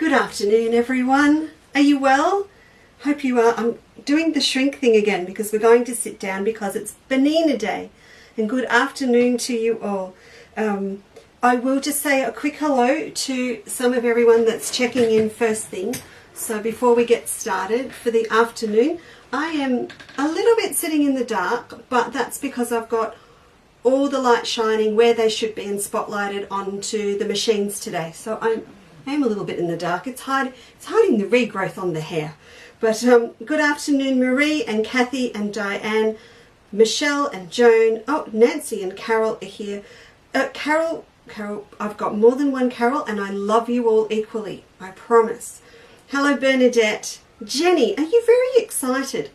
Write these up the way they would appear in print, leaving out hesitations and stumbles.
Good afternoon, everyone. Are you well? Hope you are. I'm doing the shrink thing again because we're going to sit down because it's Bernina Day. And good afternoon to you all. I will just say a quick hello to some of everyone that's checking in first thing. So before we get started for the afternoon, I am a little bit sitting in the dark, but that's because I've got all the light shining where they should be and spotlighted onto the machines today. So I am a little bit in the dark. It's hiding the regrowth on the hair. But good afternoon, Marie and Kathy and Diane, Michelle and Joan. Oh, Nancy and Carol are here. Carol, I've got more than one Carol, and I love you all equally, I promise. Hello, Bernadette. Jenny, are you very excited?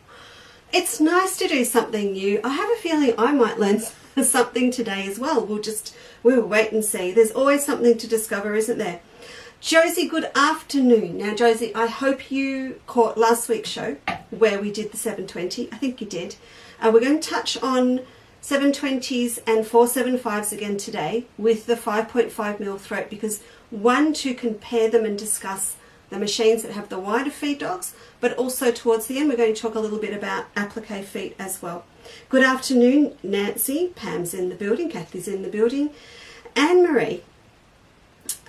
It's nice to do something new. I have a feeling I might learn something today as well. We'll wait and see. There's always something to discover, isn't there? Josie, good afternoon. Now, Josie, I hope you caught last week's show where we did the 720. I think you did. We're going to touch on 720s and 475s again today with the 5.5mm throat because to compare them and discuss the machines that have the wider feed dogs, but also towards the end we're going to talk a little bit about applique feet as well. Good afternoon, Nancy. Pam's in the building, Kathy's in the building, Anne-Marie.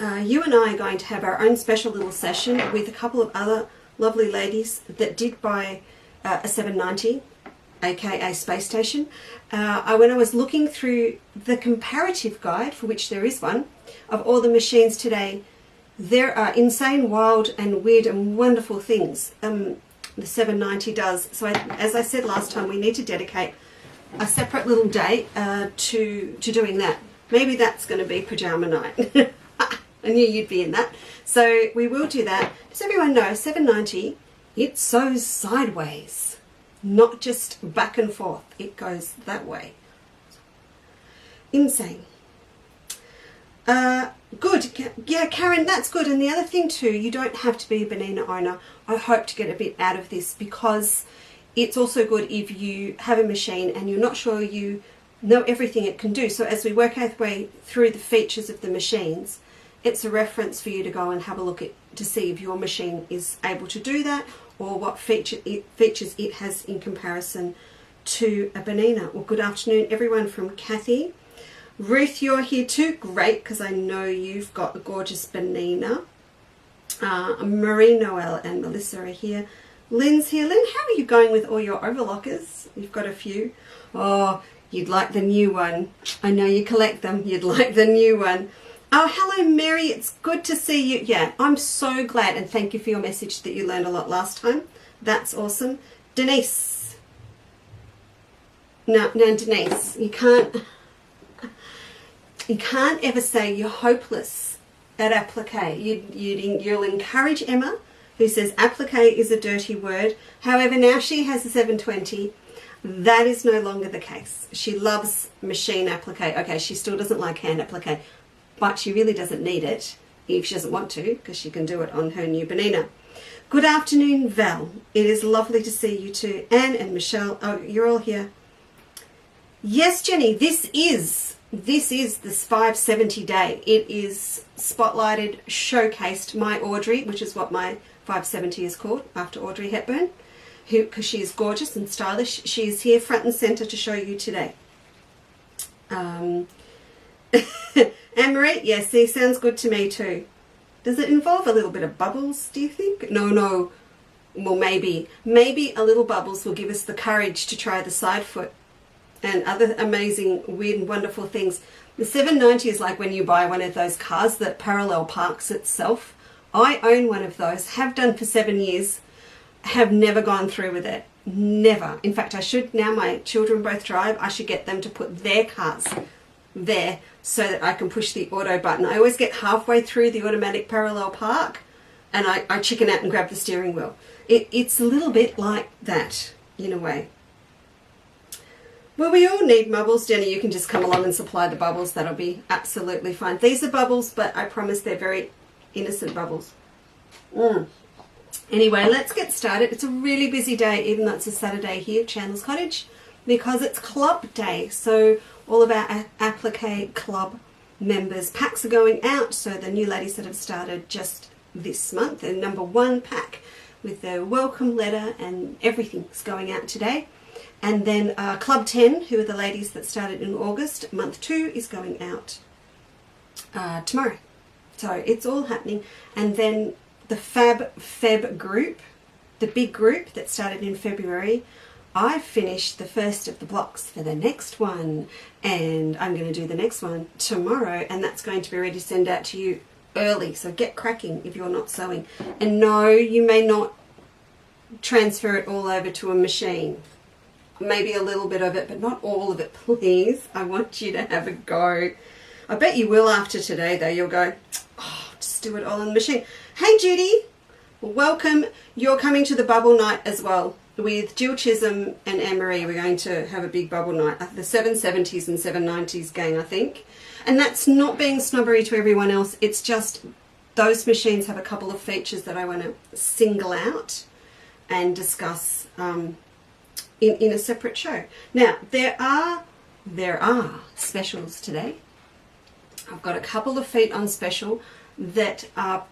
You and I are going to have our own special little session with a couple of other lovely ladies that did buy a 790, aka Space Station. When I was looking through the comparative guide, for which there is one, of all the machines today, there are insane, wild and weird and wonderful things the 790 does. So as I said last time, we need to dedicate a separate little day to doing that. Maybe that's going to be pajama night. I knew you'd be in that. So we will do that. Does everyone know 790, it sews sideways, not just back and forth. It goes that way. Insane. Good. Yeah, Karen, that's good. And the other thing too, you don't have to be a Bernina owner. I hope to get a bit out of this because it's also good if you have a machine and you're not sure you know everything it can do. So as we work our way through the features of the machines, it's a reference for you to go and have a look at to see if your machine is able to do that or what features it has in comparison to a Bernina. Well, good afternoon, everyone from Kathy. Ruth, you're here too. Great, because I know you've got a gorgeous Bernina. Marie, Noel and Melissa are here. Lynn's here. Lynn, how are you going with all your overlockers? You've got a few. Oh, you'd like the new one. I know you collect them. You'd like the new one. Oh, hello, Mary. It's good to see you. Yeah, I'm so glad, and thank you for your message that you learned a lot last time. That's awesome. Denise. No, Denise, you can't ever say you're hopeless at applique. You'll encourage Emma, who says applique is a dirty word. However, now she has a 720. That is no longer the case. She loves machine applique. Okay, she still doesn't like hand applique, but she really doesn't need it if she doesn't want to because she can do it on her new Bernina. Good afternoon, Val. It is lovely to see you too. Anne and Michelle. Oh, you're all here. Yes, Jenny, this is this 570 day. It is spotlighted, showcased my Audrey, which is what my 570 is called, after Audrey Hepburn, because she is gorgeous and stylish. She is here front and center to show you today. Anne-Marie, yes, see, sounds good to me too. Does it involve a little bit of bubbles, do you think? No. Well, maybe a little bubbles will give us the courage to try the side foot and other amazing, weird and wonderful things. The 790 is like when you buy one of those cars that parallel parks itself. I own one of those, have done for 7 years, have never gone through with it. Never. In fact, I should, now my children both drive, I should get them to put their cars there so that I can push the auto button. I always get halfway through the automatic parallel park and I chicken out and grab the steering wheel. It's a little bit like that in a way. Well, we all need bubbles. Jenny, you can just come along and supply the bubbles. That'll be absolutely fine. These are bubbles, but I promise they're very innocent bubbles. Anyway, let's get started. It's a really busy day, even though it's a Saturday here at Chandler's Cottage, because it's club day. So all of our applique club members' packs are going out. So the new ladies that have started just this month, the number 1 pack with the welcome letter and everything's going out today. And then Club 10, who are the ladies that started in August, month 2 is going out tomorrow. So it's all happening. And then the Feb group, the big group that started in February, I finished the first of the blocks for the next one, and I'm going to do the next one tomorrow, and that's going to be ready to send out to you early. So get cracking if you're not sewing. And no, you may not transfer it all over to a machine. Maybe a little bit of it, but not all of it, please. I want you to have a go. I bet you will after today, though. You'll go, oh, just do it all on the machine. Hey, Judy. Welcome. You're coming to the bubble night as well. With Jill Chisholm and Anne-Marie, we're going to have a big bubble night. The 770s and 790s gang, I think. And that's not being snobbery to everyone else. It's just those machines have a couple of features that I want to single out and discuss in a separate show. Now, there are specials today. I've got a couple of feet on special that are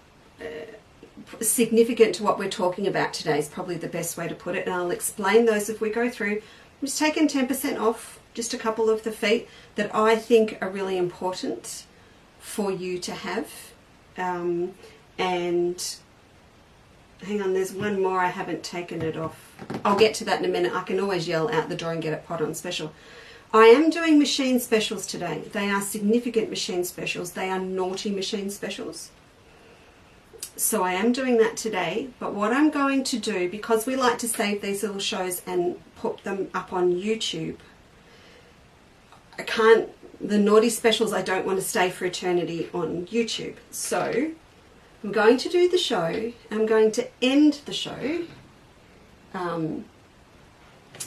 significant to what we're talking about today is probably the best way to put it, and I'll explain those if we go through. I'm just taking 10% off just a couple of the feet that I think are really important for you to have. And hang on, there's one more I haven't taken it off. I'll get to that in a minute. I can always yell out the door and get it put on special. I am doing machine specials today. They are significant machine specials. They are naughty machine specials. So I am doing that today, but what I'm going to do, because we like to save these little shows and put them up on YouTube, the naughty specials I don't want to stay for eternity on YouTube. So I'm going to do the show, I'm going to end the show. I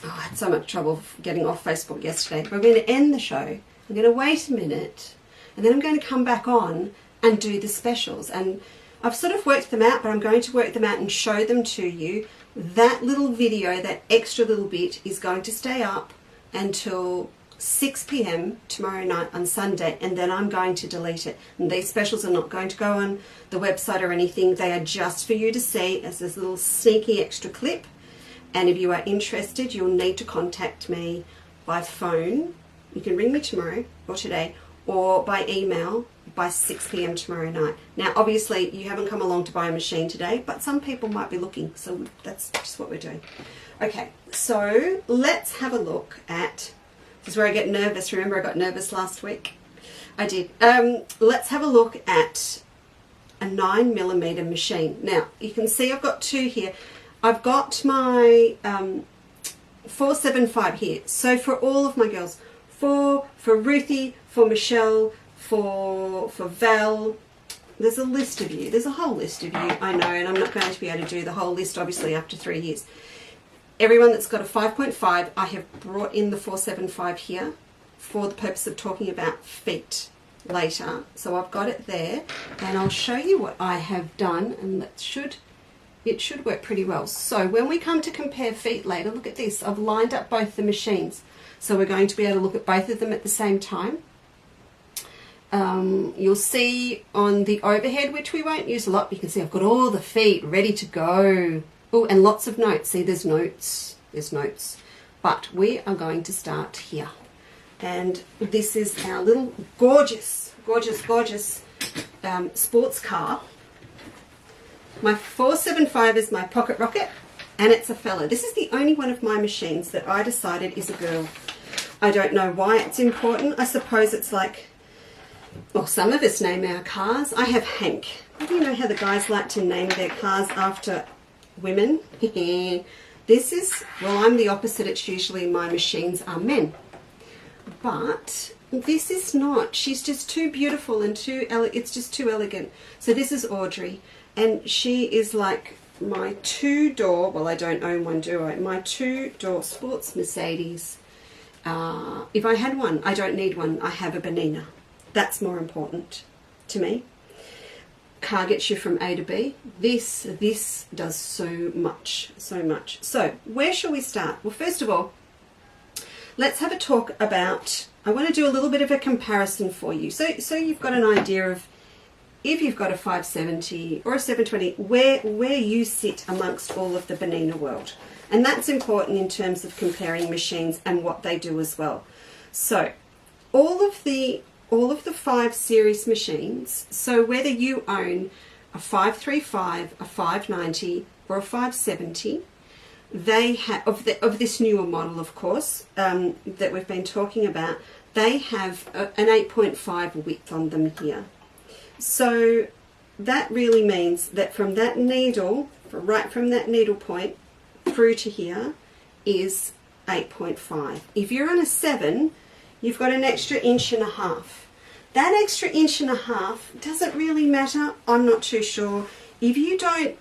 had so much trouble getting off Facebook yesterday. We're going to end the show, I'm going to wait a minute, and then I'm going to come back on and do the specials. And I've sort of worked them out, but I'm going to work them out and show them to you. That little video, that extra little bit, is going to stay up until 6 p.m. tomorrow night on Sunday, and then I'm going to delete it. And these specials are not going to go on the website or anything. They are just for you to see as this little sneaky extra clip. And if you are interested, you'll need to contact me by phone. You can ring me tomorrow or today, or by email by 6 p.m. tomorrow night. Now, obviously, you haven't come along to buy a machine today, but some people might be looking, so that's just what we're doing. Okay, so let's have a look at, this is where I get nervous. Remember, I got nervous last week? I did. Let's have a look at a 9mm machine. Now, you can see I've got two here. I've got my 475 here. So for all of my girls, for Ruthie, for Michelle, for Val, there's a list of you. There's a whole list of you, I know, and I'm not going to be able to do the whole list, obviously, after 3 years. Everyone that's got a 5.5, I have brought in the 475 here for the purpose of talking about feet later. So I've got it there, and I'll show you what I have done, and it should work pretty well. So when we come to compare feet later, look at this. I've lined up both the machines. So we're going to be able to look at both of them at the same time. You'll see on the overhead, which we won't use a lot, you can see I've got all the feet ready to go. Oh, and lots of notes. See, there's notes. But we are going to start here. And this is our little gorgeous sports car. My 475 is my pocket rocket, and it's a fella. This is the only one of my machines that I decided is a girl. I don't know why it's important. I suppose it's like, well, some of us name our cars. I have Hank. Do you know how the guys like to name their cars after women? This is, well, I'm the opposite. It's usually my machines are men. But this is not. She's just too beautiful and it's just too elegant. So this is Audrey, and she is like my two-door, well, I don't own one, do I? My two-door sports Mercedes. If I had one, I don't need one. I have a Bernina. That's more important to me. Car gets you from A to B. This does so much. So where shall we start? Well, first of all, let's have a talk about, I want to do a little bit of a comparison for you. So you've got an idea of if you've got a 570 or a 720, where you sit amongst all of the Bernina world. And that's important in terms of comparing machines and what they do as well. So all of the 5 series machines, so whether you own a 535, a 590 or a 570, they have, of this newer model, of course, that we've been talking about, they have an 8.5 width on them here. So that really means that from that needle, right from that needle point through to here, is 8.5. If you're on a 7, you've got an extra 1.5 inches. That extra 1.5 inches doesn't really matter. I'm not too sure. If you don't,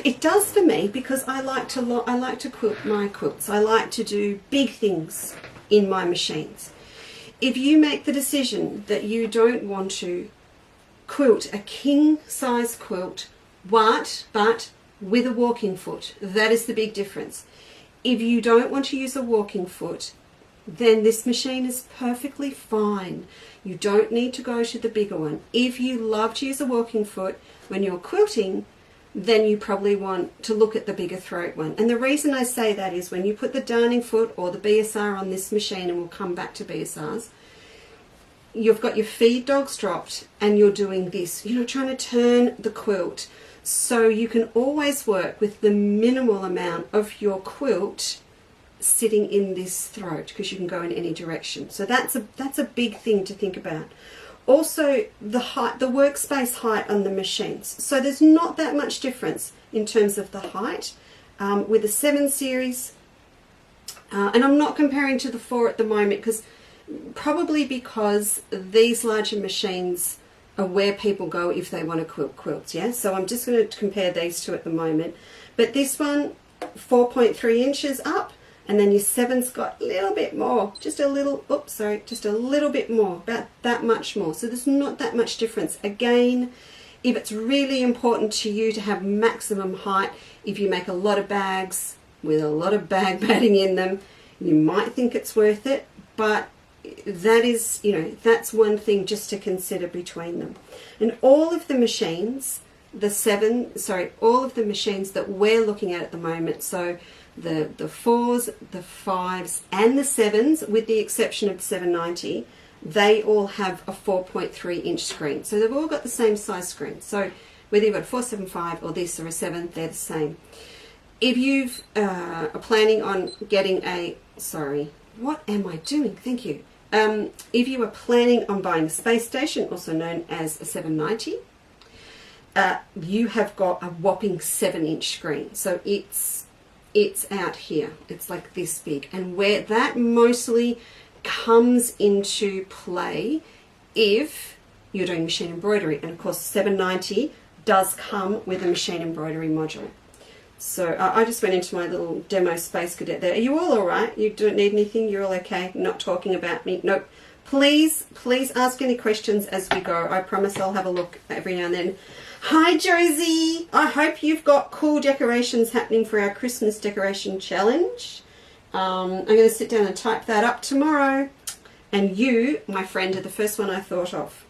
it does for me, because I like to quilt my quilts. I like to do big things in my machines. If you make the decision that you don't want to quilt a king size quilt, but with a walking foot, that is the big difference. If you don't want to use a walking foot, then this machine is perfectly fine. You don't need to go to the bigger one. If you love to use a walking foot when you're quilting, then you probably want to look at the bigger throat one. And the reason I say that is when you put the darning foot or the BSR on this machine, and we'll come back to BSRs, you've got your feed dogs dropped and you're doing this. You're not trying to turn the quilt. So you can always work with the minimal amount of your quilt sitting in this throat, because you can go in any direction. So that's a big thing to think about. Also, the height, the workspace height on the machines. So there's not that much difference in terms of the height with the 7 series. And I'm not comparing to the 4 at the moment, because these larger machines are where people go if they want to quilt quilts, yeah? So I'm just going to compare these two at the moment. But this one, 4.3 inches up, and then your 7's got a little bit more, just a little, just a little bit more, about that much more. So there's not that much difference. Again, if it's really important to you to have maximum height, if you make a lot of bags with a lot of bag padding in them, you might think it's worth it, but that is, that's one thing just to consider between them. And all of the machines, all of the machines that we're looking at the moment, so the 4s, the 5s and the 7s, with the exception of the 790, they all have a 4.3 inch screen. So they've all got the same size screen. So whether you've got a 475 or this or a 7, they're the same. If you are planning on getting what am I doing? Thank you. If you are planning on buying a space station, also known as a 790, you have got a whopping 7-inch screen. So it's out here. It's like this big. And where that mostly comes into play if you're doing machine embroidery. And of course, 790 does come with a machine embroidery module. So I just went into my little demo Space Cadet there. Are you all right? You don't need anything? You're all okay? Not talking about me? Nope. Please ask any questions as we go. I promise I'll have a look every now and then. Hi Josie! I hope you've got cool decorations happening for our Christmas decoration challenge. I'm going to sit down and type that up tomorrow. And you, my friend, are the first one I thought of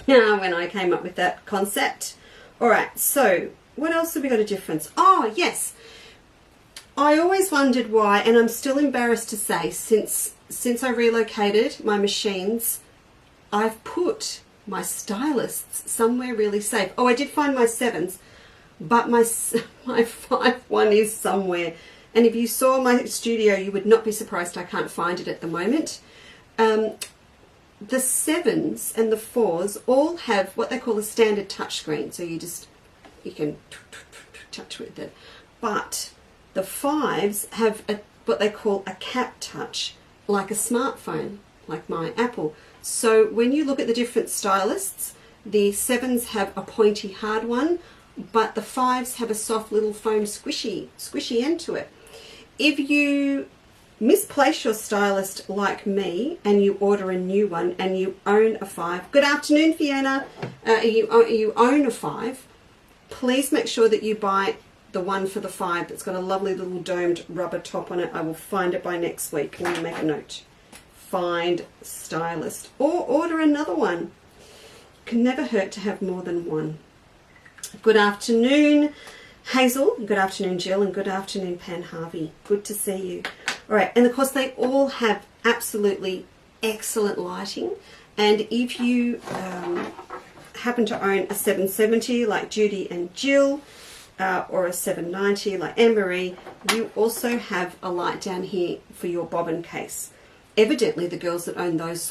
when I came up with that concept. Alright, so what else have we got a difference? Oh, yes. I always wondered why, and I'm still embarrassed to say, since I relocated my machines, I've put my stylists somewhere really safe. Oh, I did find my 7s, but my 5 one is somewhere. And if you saw my studio, you would not be surprised I can't find it at the moment. The 7s and the 4s all have what they call a standard touchscreen, so you can touch with it. But the 5s have what they call a cap touch, like a smartphone, like my Apple. So when you look at the different stylists, the 7s have a pointy hard one, but the 5s have a soft little foam squishy end to it. If you misplace your stylist like me and you order a new one and you own a 5, good afternoon Fiona, you own a 5, please make sure that you buy the one for the 5 that's got a lovely little domed rubber top on it. I will find it by next week. Let me make a note. Find stylist or order another one. can never hurt to have more than one. Good afternoon, Hazel. Good afternoon, Jill. And good afternoon, Pan Harvey. Good to see you. All right, and of course they all have absolutely excellent lighting. And if you happen to own a 770 like Judy and Jill, or a 790 like Anne-Marie, you also have a light down here for your bobbin case. Evidently the girls that own those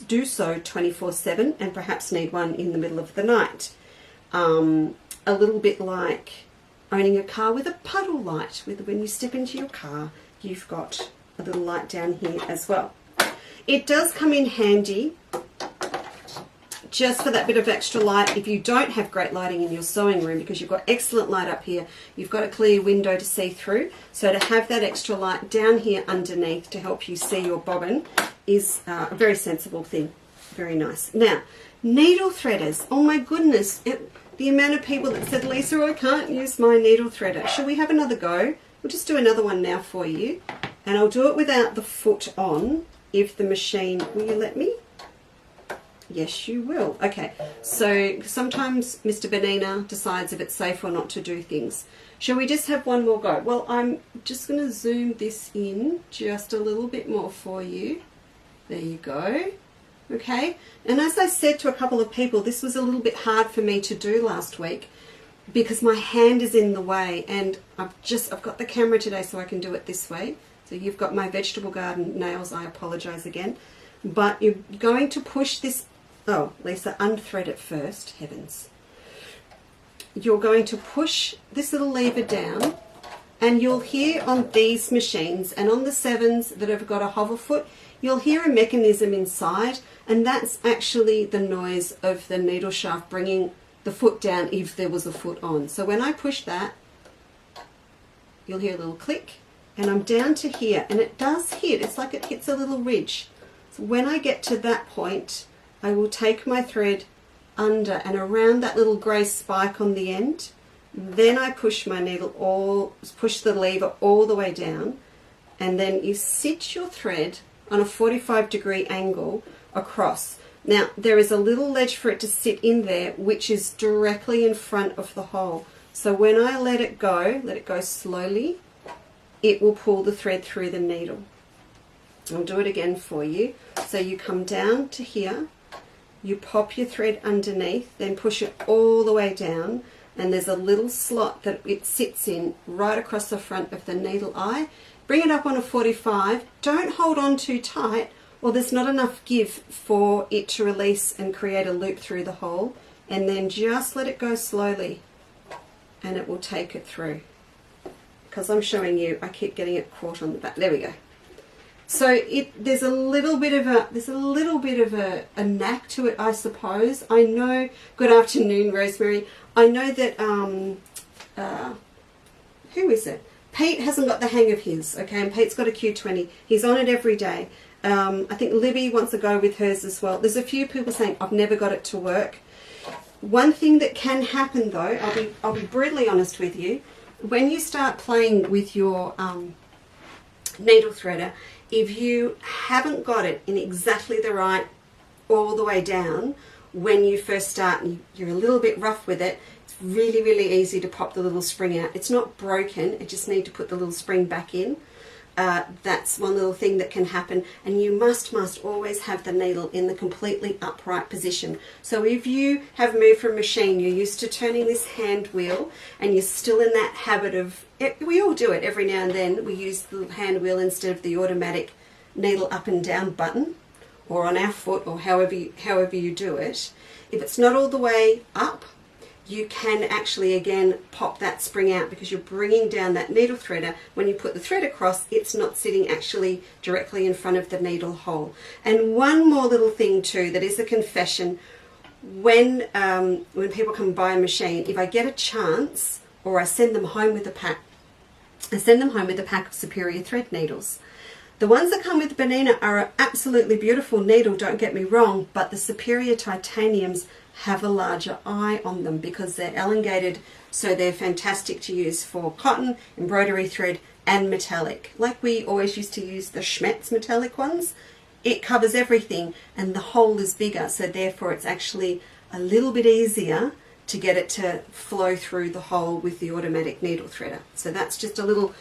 do so 24/7 and perhaps need one in the middle of the night. A little bit like owning a car with a puddle light. When you step into your car, you've got a little light down here as well. It does come in handy just for that bit of extra light if you don't have great lighting in your sewing room, because you've got excellent light up here. You've got a clear window to see through. So to have that extra light down here underneath to help you see your bobbin is a very sensible thing. Very nice. Now, needle threaders. Oh my goodness. The amount of people that said, Lisa, I can't use my needle threader. Shall we have another go? We'll just do another one now for you. And I'll do it without the foot on if the machine, will you let me? Yes, you will. Okay, so sometimes Mr. Bernina decides if it's safe or not to do things. Shall we just have one more go? Well, I'm just going to zoom this in just a little bit more for you. There you go. Okay, and as I said to a couple of people, this was a little bit hard for me to do last week because my hand is in the way, and I've got the camera today so I can do it this way. So you've got my vegetable garden nails. I apologize again. But you're going to push this. Oh, Lisa, unthread it first. Heavens. You're going to push this little lever down, and you'll hear on these machines and on the 7s that have got a hover foot, you'll hear a mechanism inside, and that's actually the noise of the needle shaft bringing the foot down if there was a foot on. So when I push that, you'll hear a little click, and I'm down to here, and it does hit. It's like it hits a little ridge. So when I get to that point, I will take my thread under and around that little grey spike on the end. Then I push my needle push the lever all the way down, and then you sit your thread on a 45-degree angle across. Now there is a little ledge for it to sit in there, which is directly in front of the hole. So when I let it go slowly, it will pull the thread through the needle. I'll do it again for you. So you come down to here, you pop your thread underneath, then push it all the way down, and there's a little slot that it sits in right across the front of the needle eye. Bring it up on a 45. Don't hold on too tight, or there's not enough give for it to release and create a loop through the hole. And then just let it go slowly, and it will take it through. Because I'm showing you, I keep getting it caught on the back. There we go. So there's a little bit of a knack to it, I suppose. I know. Good afternoon, Rosemary. I know that who is it? Pete hasn't got the hang of his. Okay, and Pete's got a Q20. He's on it every day. I think Libby wants to go with hers as well. There's a few people saying I've never got it to work. One thing that can happen though, I'll be brutally honest with you. When you start playing with your needle threader, if you haven't got it in exactly the right all the way down when you first start and you're a little bit rough with it, it's really, really easy to pop the little spring out. It's not broken, it just need to put the little spring back in. That's one little thing that can happen, and you must always have the needle in the completely upright position. So if you have moved from machine, you're used to turning this hand wheel, and you're still in that habit of, we all do it every now and then, we use the hand wheel instead of the automatic needle up and down button, or on our foot, or however you do it. If it's not all the way up, you can actually again pop that spring out, because you're bringing down that needle threader. When you put the thread across, it's not sitting actually directly in front of the needle hole. And one more little thing too, that is a confession. When people come buy a machine, if I get a chance, or I send them home with a pack, I send them home with a pack of Superior thread needles. The ones that come with Bernina are an absolutely beautiful needle, don't get me wrong, but the Superior titaniums have a larger eye on them because they're elongated, so they're fantastic to use for cotton, embroidery thread, and metallic. Like we always used to use the Schmetz metallic ones. It covers everything, and the hole is bigger, so therefore it's actually a little bit easier to get it to flow through the hole with the automatic needle threader. So that's just a little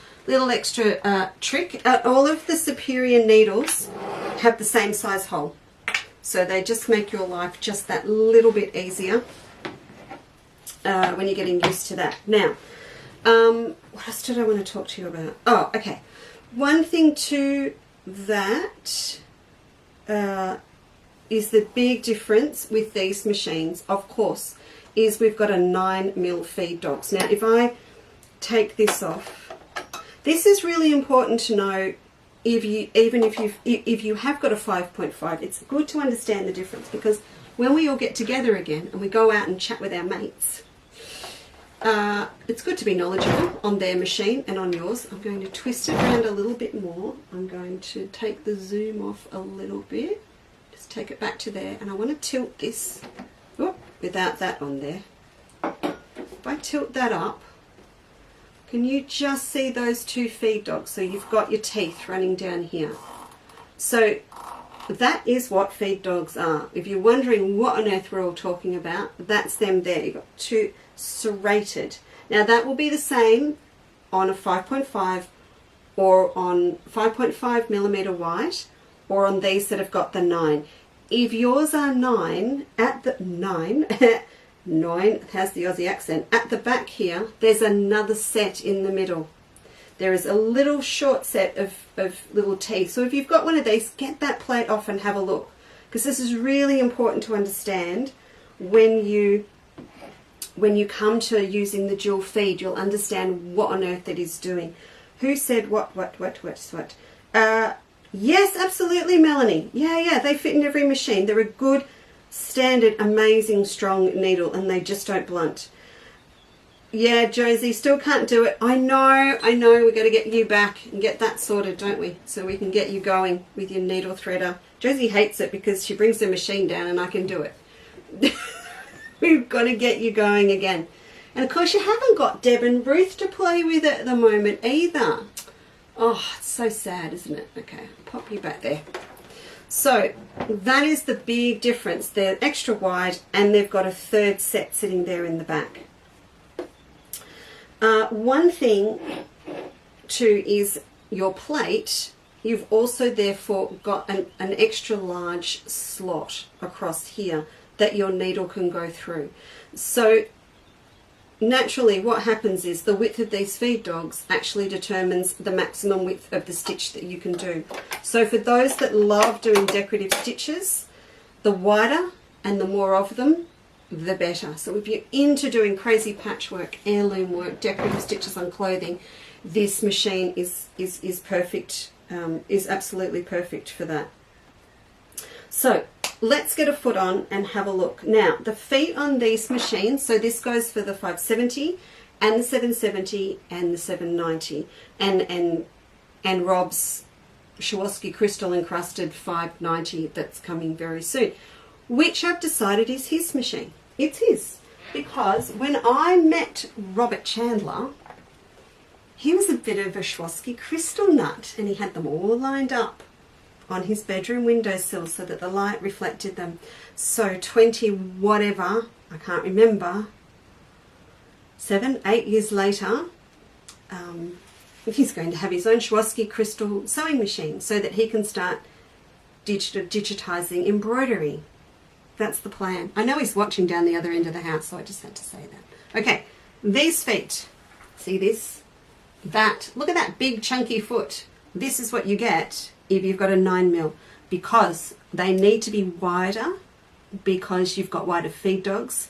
extra trick. All of the superior needles have the same size hole, so they just make your life just that little bit easier when you're getting used to that. Now, what else did I want to talk to you about? Oh, okay. One thing too that is the big difference with these machines, of course, is we've got a 9mm feed dogs. Now, if I take this off, this is really important to know. If you have got a 5.5, it's good to understand the difference, because when we all get together again and we go out and chat with our mates, it's good to be knowledgeable on their machine and on yours. I'm going to twist it around a little bit more. I'm going to take the zoom off a little bit, just take it back to there, and I want to tilt this without that on there. If I tilt that up, can you just see those two feed dogs? So you've got your teeth running down here. So that is what feed dogs are. If you're wondering what on earth we're all talking about, that's them there. You've got two serrated. Now that will be the same on a 5.5 or on 5.5mm wide, or on these that have got the 9. If yours are 9, at the 9 has the Aussie accent, at the back here there's another set in the middle. There is a little short set of little teeth. So if you've got one of these, get that plate off and have a look, because this is really important to understand. When you come to using the dual feed, you'll understand what on earth it is doing. Who said what? Yes, absolutely, Melanie. Yeah, they fit in every machine. They're a good, standard, amazing, strong needle, and they just don't blunt. Yeah, Josie, still can't do it. I know, we've got to get you back and get that sorted, don't we? So we can get you going with your needle threader. Josie hates it because she brings the machine down and I can do it. We've got to get you going again. And of course you haven't got Deb and Ruth to play with at the moment either. Oh, it's so sad, isn't it? Okay, I'll pop you back there. So that is the big difference. They're extra wide and they've got a third set sitting there in the back. One thing too is your plate. You've also therefore got an extra large slot across here that your needle can go through. So naturally what happens is the width of these feed dogs actually determines the maximum width of the stitch that you can do. So for those that love doing decorative stitches, the wider and the more of them, the better. So if you're into doing crazy patchwork, heirloom work, decorative stitches on clothing, this machine is perfect, is absolutely perfect for that. So let's get a foot on and have a look. Now the feet on these machines, so this goes for the 570 and the 770 and the 790 and Rob's Swarovski crystal encrusted 590 that's coming very soon, which I've decided is his machine. It's his, because when I met Robert Chandler, he was a bit of a Swarovski crystal nut, and he had them all lined up on his bedroom windowsill so that the light reflected them. So 20 whatever, I can't remember, 7, 8 years later, he's going to have his own Swarovski crystal sewing machine so that he can start digitizing embroidery. That's the plan. I know he's watching down the other end of the house, so I just had to say that. Okay, these feet, see this? That, look at that big chunky foot. This is what you get if you've got a 9mm, because they need to be wider, because you've got wider feed dogs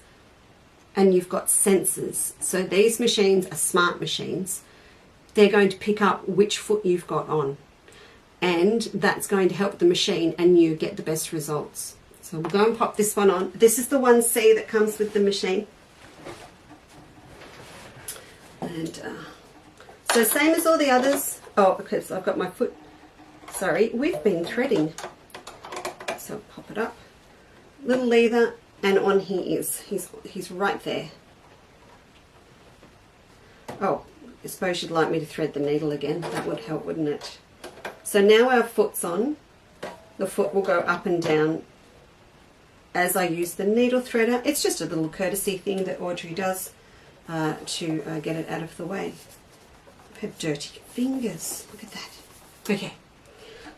and you've got sensors. So these machines are smart machines. They're going to pick up which foot you've got on, and that's going to help the machine and you get the best results. So we'll go and pop this one on. This is the 1C that comes with the machine. And so same as all the others. Oh, because I've got my foot. Sorry, we've been threading. So pop it up. Little lever, and on he is. He's right there. Oh, I suppose you'd like me to thread the needle again. That would help, wouldn't it? So now our foot's on. The foot will go up and down as I use the needle threader. It's just a little courtesy thing that Audrey does to get it out of the way. I have dirty fingers. Look at that. Okay,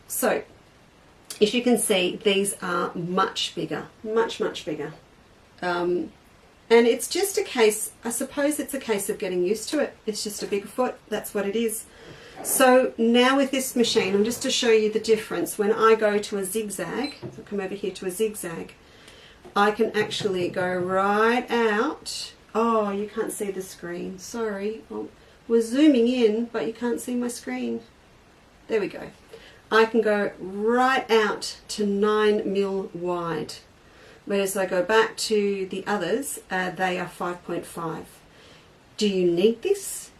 so as you can see, these are much bigger, much bigger. And it's just a case, I suppose it's a case of getting used to it. It's just a bigger foot, that's what it is. So now with this machine, and just to show you the difference, when I go to a zigzag, so come over here to a zigzag, I can actually go right out. Oh, you can't see the screen, sorry. Oh, we're zooming in, but you can't see my screen. There we go. I can go right out to 9 mil wide. Whereas I go back to the others, they are 5.5. Do you need this?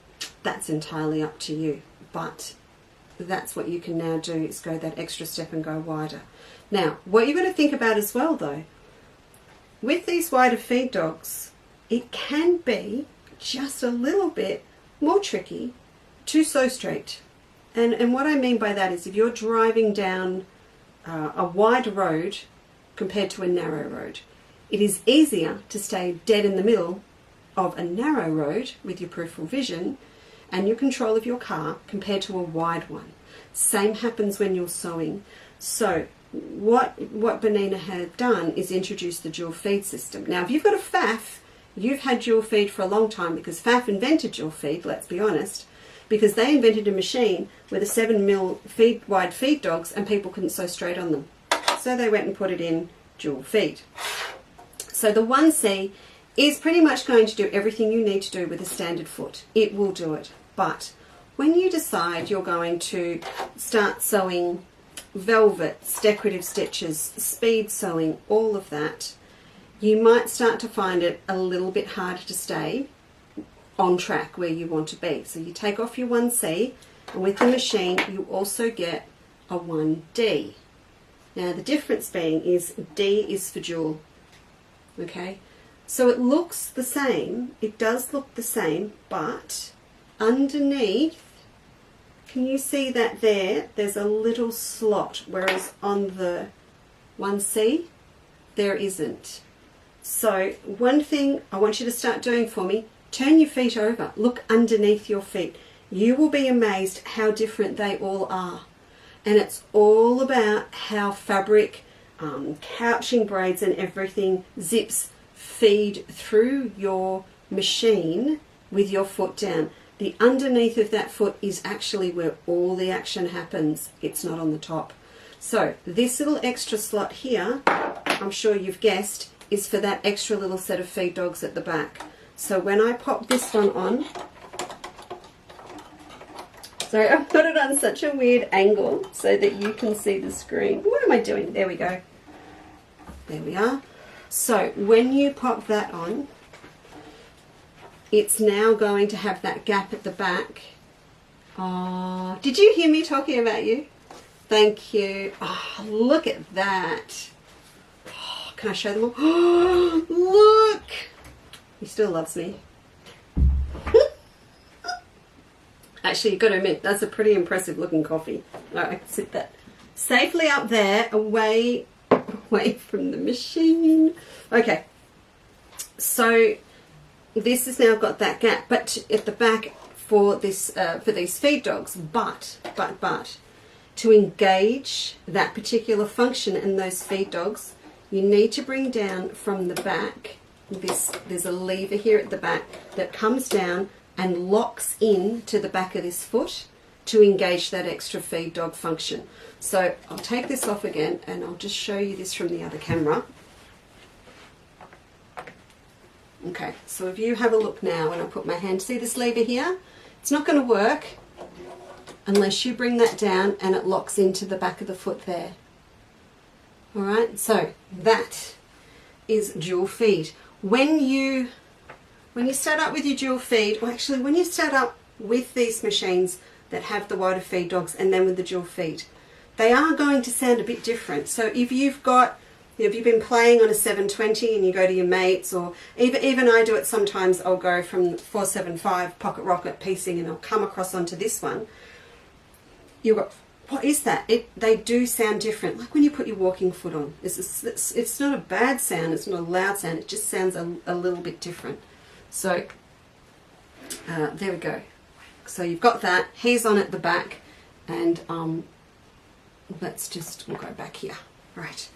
That's entirely up to you. But that's what you can now do, is go that extra step and go wider. Now, what you've got to think about as well though, with these wider feed dogs, it can be just a little bit more tricky to sew straight. And what I mean by that is if you're driving down a wide road compared to a narrow road, it is easier to stay dead in the middle of a narrow road with your peripheral vision and your control of your car compared to a wide one. Same happens when you're sewing. So what Bernina had done is introduce the dual feed system. Now if you've got a FAF, you've had dual feed for a long time, because FAF invented dual feed, let's be honest, because they invented a machine with a 7 mil wide feed dogs and people couldn't sew straight on them. So they went and put it in dual feed. So the 1C is pretty much going to do everything you need to do with a standard foot. It will do it. But when you decide you're going to start sewing velvets, decorative stitches, speed sewing, all of that, you might start to find it a little bit harder to stay on track where you want to be. So you take off your 1C, and with the machine you also get a 1D. Now the difference being is D is for dual. Okay, so it looks the same, it does look the same, but underneath, can you see that there's a little slot, whereas on the 1C there isn't. So one thing I want you to start doing for me, turn your feet over, look underneath your feet. You will be amazed how different they all are. And it's all about how fabric, couching braids and everything, zips feed through your machine with your foot down. The underneath of that foot is actually where all the action happens. It's not on the top. So this little extra slot here, I'm sure you've guessed, is for that extra little set of feed dogs at the back. So when I pop this one on, sorry, I've put it on such a weird angle so that you can see the screen. What am I doing? There we go. There we are. So when you pop that on, it's now going to have that gap at the back. Oh, did you hear me talking about you? Thank you. Oh, look at that. Oh, can I show them all? Oh, look. He still loves me. Actually, you've got to admit, that's a pretty impressive looking coffee. All right, I can sit that safely up there, away from the machine. Okay, so this has now got that gap, but at the back for this for these feed dogs. But to engage that particular function in those feed dogs, you need to bring down from the back. There's a lever here at the back that comes down and locks in to the back of this foot to engage that extra feed dog function. So I'll take this off again and I'll just show you this from the other camera. Okay, so if you have a look now, when I put my hand, see this lever here? It's not going to work unless you bring that down and it locks into the back of the foot there. Alright, so that is dual feed. When you start up with your dual feed, or actually when you start up with these machines that have the wider feed dogs and then with the dual feed, they are going to sound a bit different. So if you've got, if you've been playing on a 720 and you go to your mates, or even I do it sometimes, I'll go from 475 pocket rocket piecing and I'll come across onto this one. You've got what is that? They do sound different, like when you put your walking foot on. It's not a bad sound, it's not a loud sound, it just sounds a little bit different. So there we go. So you've got that. Here's on at the back, and we'll go back here. Right.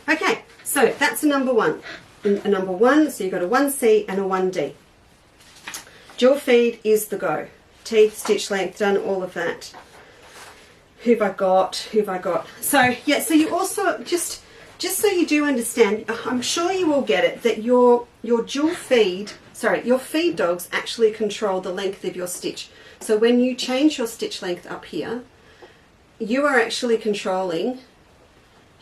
Okay, so that's a number one. A number one, so you've got a 1C and a 1D. Dual feed is the go. Teeth, stitch length, done all of that. Who've I got? So yeah, so you also, just so you do understand, I'm sure you will get it, that your dual feed, your feed dogs actually control the length of your stitch. So when you change your stitch length up here, you are actually controlling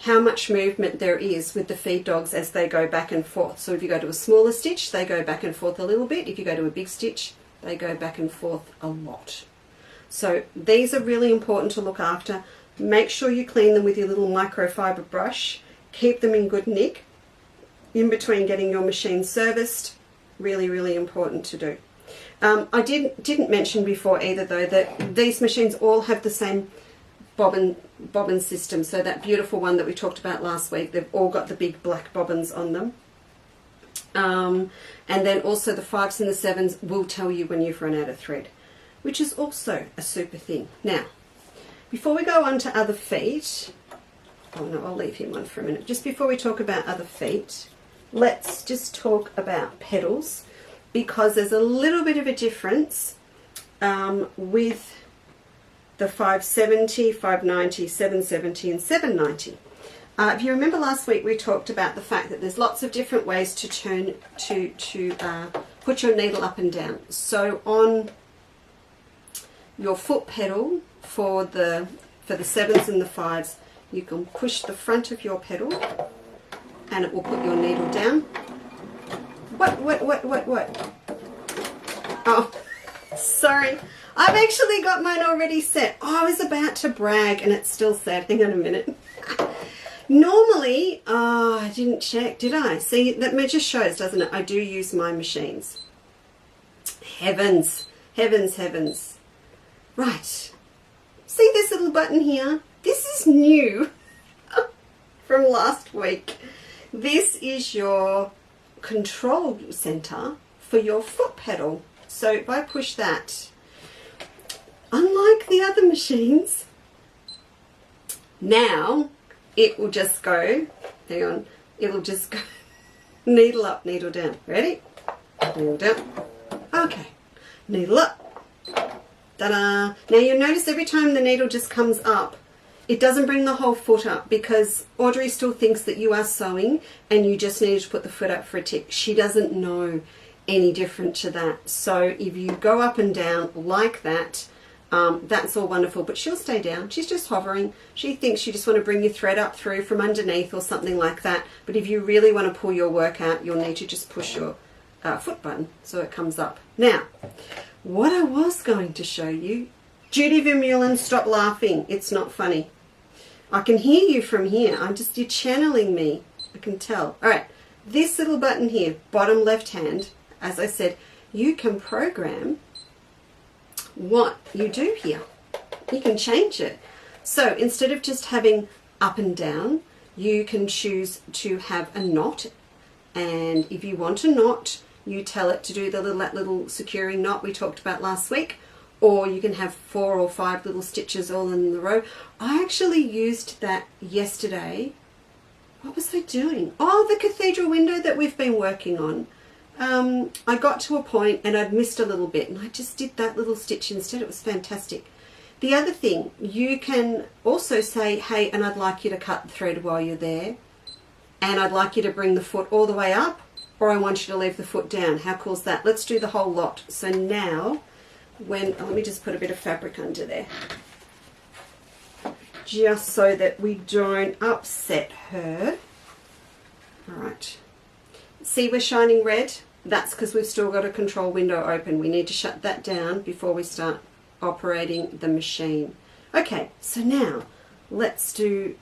how much movement there is with the feed dogs as they go back and forth. So if you go to a smaller stitch, they go back and forth a little bit. If you go to a big stitch, they go back and forth a lot. So these are really important to look after. Make sure you clean them with your little microfiber brush. Keep them in good nick in between getting your machine serviced. Really, really important to do. I didn't mention before either though that these machines all have the same bobbin system. So that beautiful one that we talked about last week, they've all got the big black bobbins on them. And then also the 5s and the 7s will tell you when you've run out of thread, which is also a super thing. Now, before we go on to other feet, oh no, I'll leave him on for a minute. Just before we talk about other feet, let's just talk about petals, because there's a little bit of a difference with the 570, 590, 770 and 790. If you remember last week we talked about the fact that there's lots of different ways to put your needle up and down. So on your foot pedal for the 7s and the 5s, you can push the front of your pedal and it will put your needle down. What? Oh, sorry. I've actually got mine already set. Oh, I was about to brag and it's still set. Hang on a minute. Normally, I didn't check, did I? See, that just shows, doesn't it? I do use my machines. Heavens, heavens, heavens. Right. See this little button here? This is new from last week. This is your control center for your foot pedal. So if I push that, unlike the other machines, now it will just go, hang on, it'll just go needle up, needle down. Ready? Needle down. Okay. Needle up. Ta-da! Now you'll notice every time the needle just comes up, it doesn't bring the whole foot up, because Audrey still thinks that you are sewing and you just need to put the foot up for a tick. She doesn't know any different to that. So if you go up and down like that, that's all wonderful, but she'll stay down. She's just hovering. She thinks you just want to bring your thread up through from underneath or something like that. But if you really want to pull your work out, you'll need to just push your foot button so it comes up. Now, what I was going to show you, Judy Vermeulen, stop laughing. It's not funny. I can hear you from here. You're channeling me. I can tell. All right, this little button here, bottom left hand, as I said, you can program what you do here. You can change it. So instead of just having up and down, you can choose to have a knot, and if you want a knot, you tell it to do that little securing knot we talked about last week, or you can have 4 or 5 little stitches all in a row. I actually used that yesterday. What was I doing? Oh, the cathedral window that we've been working on. I got to a point and I'd missed a little bit, and I just did that little stitch instead. It was fantastic. The other thing, you can also say, hey, and I'd like you to cut the thread while you're there, and I'd like you to bring the foot all the way up, or I want you to leave the foot down. How cool is that? Let's do the whole lot. So now, let me just put a bit of fabric under there, just so that we don't upset her. All right. See, we're shining red. That's because we've still got a control window open. We need to shut that down before we start operating the machine. Okay, so now let's do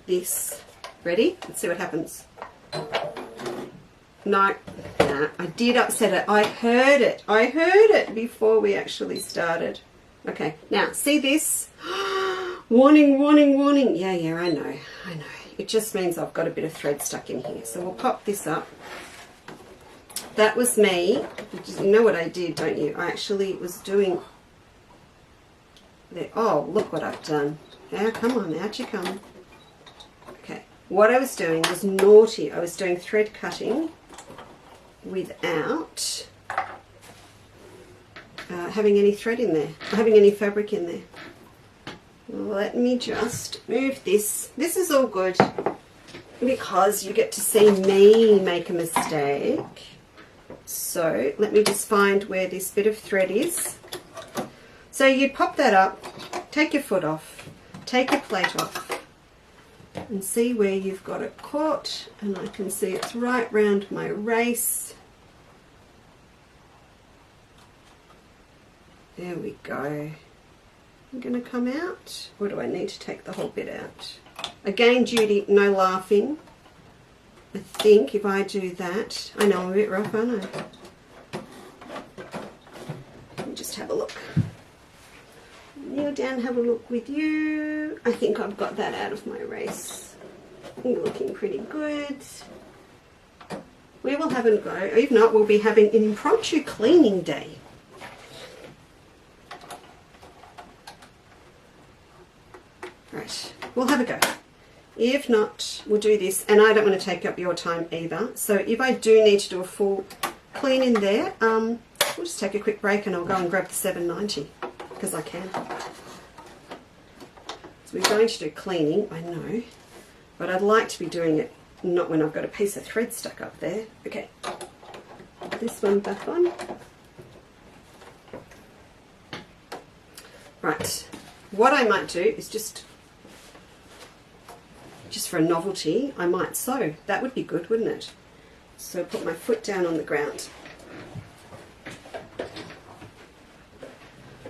this. Ready? Let's see what happens. No, I did upset it. I heard it. I heard it before we actually started. Okay, now see this? Warning. Yeah, I know. It just means I've got a bit of thread stuck in here. So we'll pop this up. That was me. You know what I did, don't you? I actually was doing... Oh, look what I've done. Now, come on, out you come. Okay, what I was doing was naughty. I was doing thread cutting without having any thread in there, having any fabric in there. Let me just move this. This is all good because you get to see me make a mistake. So let me just find where this bit of thread is. So you pop that up, take your foot off, take your plate off, and see where you've got it caught. And I can see it's right round my race. There we go. I'm going to come out. Or do I need to take the whole bit out? Again, Judy, no laughing. I think if I do that, I know I'm a bit rough, aren't I? Let me just have a look. Kneel down, have a look with you. I think I've got that out of my race. You're looking pretty good. We will have a go. If not, we'll be having an impromptu cleaning day. Right, we'll have a go. If not, we'll do this, and I don't want to take up your time either. So if I do need to do a full clean in there, we'll just take a quick break and I'll go and grab the 790 because I can. So we're going to do cleaning, I know, but I'd like to be doing it not when I've got a piece of thread stuck up there. Okay, this one back on. Right, what I might do is just for a novelty, I might sew. That would be good, wouldn't it? So put my foot down on the ground.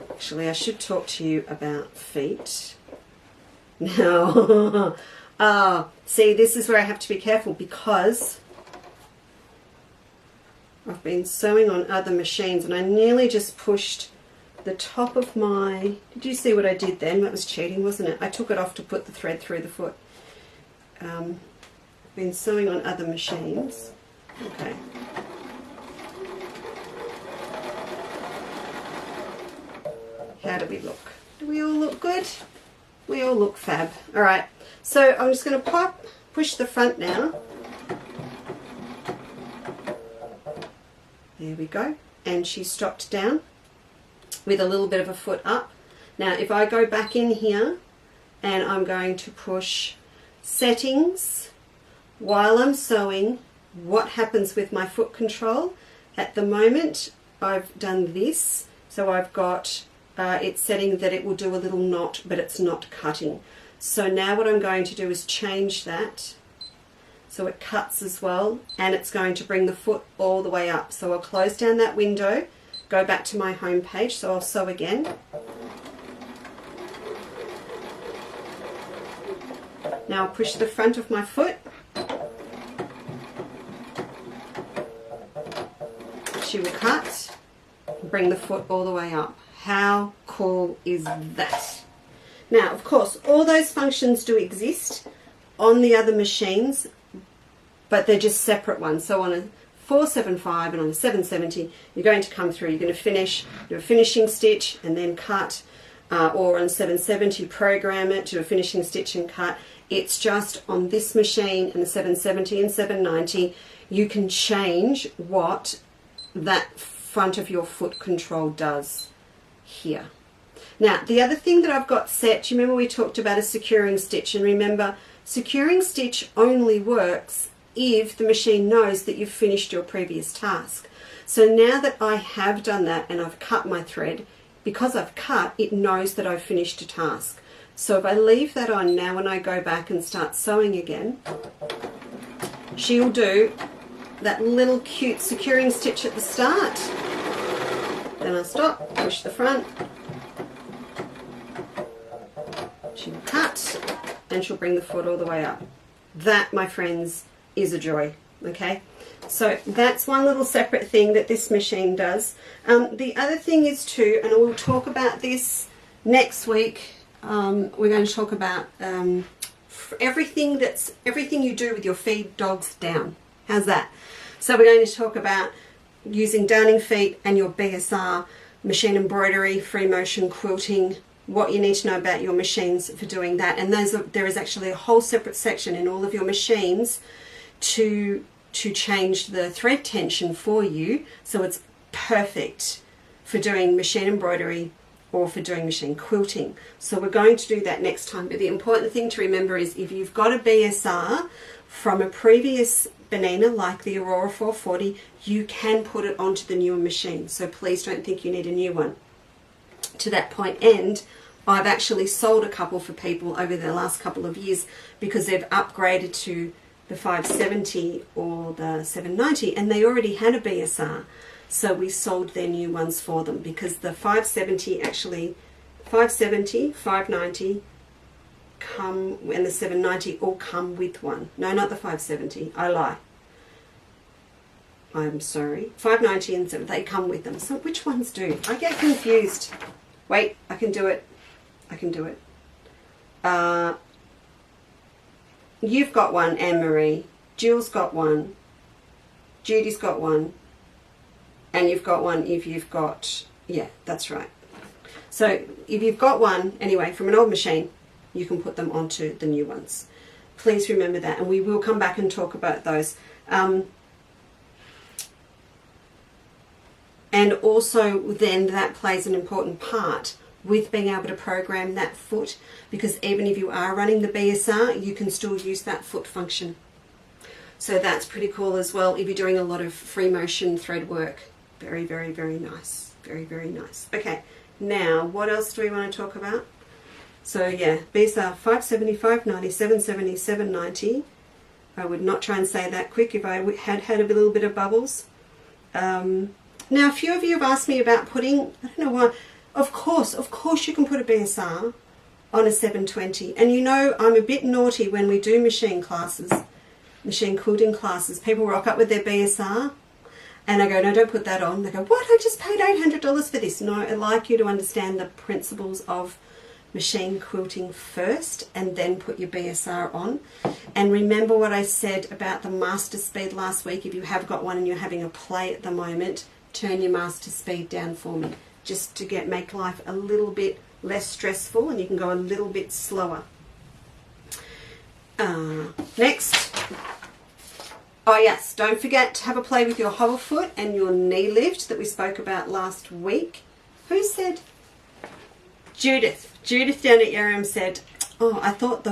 Actually, I should talk to you about feet. Now, see, this is where I have to be careful because I've been sewing on other machines and I nearly just pushed the top of my... Did you see what I did then? That was cheating, wasn't it? I took it off to put the thread through the foot. Been sewing on other machines. Okay. How do we look? Do we all look good? We all look fab. All right. So I'm just going to push the front now. There we go. And she stopped down with a little bit of a foot up. Now, if I go back in here and I'm going to push settings while I'm sewing, what happens with my foot control? At the moment I've done this, so I've got it's setting that it will do a little knot but it's not cutting. So now what I'm going to do is change that so it cuts as well, and it's going to bring the foot all the way up. So I'll close down that window, go back to my home page, so I'll sew again. Now I'll push the front of my foot. She will cut, bring the foot all the way up. How cool is that? Now, of course, all those functions do exist on the other machines, but they're just separate ones. So on a 475 and on a 770, you're going to come through, you're going to finish, do a finishing stitch and then cut, or on 770 program it, do a finishing stitch and cut. It's just on this machine and the 770 and 790, you can change what that front of your foot control does here. Now, the other thing that I've got set, you remember we talked about a securing stitch, and remember, securing stitch only works if the machine knows that you've finished your previous task. So now that I have done that and I've cut my thread, because I've cut, it knows that I've finished a task. So if I leave that on now, when I go back and start sewing again, she'll do that little cute securing stitch at the start. Then I'll stop, push the front, she'll cut, and she'll bring the foot all the way up. That, my friends, is a joy. Okay, so that's one little separate thing that this machine does. The other thing is too, and we'll talk about this next week, we're going to talk about everything you do with your feed dogs down. How's that? So we're going to talk about using darning feet and your BSR, machine embroidery, free motion quilting, what you need to know about your machines for doing that. And there is actually a whole separate section in all of your machines to change the thread tension for you, so it's perfect for doing machine embroidery or for doing machine quilting. So we're going to do that next time. But the important thing to remember is if you've got a BSR from a previous Bernina, like the Aurora 440, you can put it onto the newer machine. So please don't think you need a new one. To that point, and I've actually sold a couple for people over the last couple of years because they've upgraded to the 570 or the 790 and they already had a BSR. So we sold their new ones for them because the 570 actually, 570, 590 come, and the 790 all come with one. No, not the 570, I lie. I'm sorry. 590 and 7, they come with them. So which ones do? I get confused. Wait, I can do it. I can do it. You've got one, Anne-Marie. Jill's got one. Judy's got one. And you've got one if you've got, yeah, that's right. So if you've got one, anyway, from an old machine, you can put them onto the new ones. Please remember that, and we will come back and talk about those. And also then that plays an important part with being able to program that foot, because even if you are running the BSR, you can still use that foot function. So that's pretty cool as well if you're doing a lot of free motion thread work. Very, very, very nice. Very, very nice. Okay, now what else do we want to talk about? So yeah, BSR 570, 590, 770, 790. I would not try and say that quick if I had a little bit of bubbles. Now a few of you have asked me about putting, I don't know why, of course you can put a BSR on a 720. And you know I'm a bit naughty when we do machine classes, machine quilting classes. People rock up with their BSR and I go, no, don't put that on. They go, what? I just paid $800 for this. No, I'd like you to understand the principles of machine quilting first and then put your BSR on. And remember what I said about the master speed last week. If you have got one and you're having a play at the moment, turn your master speed down for me, just to make life a little bit less stressful and you can go a little bit slower. Next. Oh yes, don't forget to have a play with your hover foot and your knee lift that we spoke about last week. Who said? Judith. Judith down at Yarram said, oh, I thought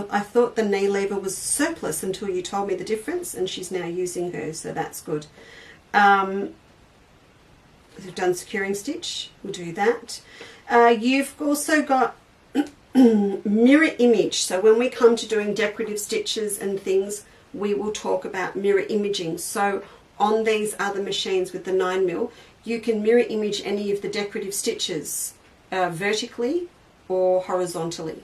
the knee lever was surplus until you told me the difference, and she's now using her, so that's good. We've done securing stitch, we'll do that. You've also got mirror image, so when we come to doing decorative stitches and things, we will talk about mirror imaging. So on these other machines with the 9mm, you can mirror image any of the decorative stitches vertically or horizontally.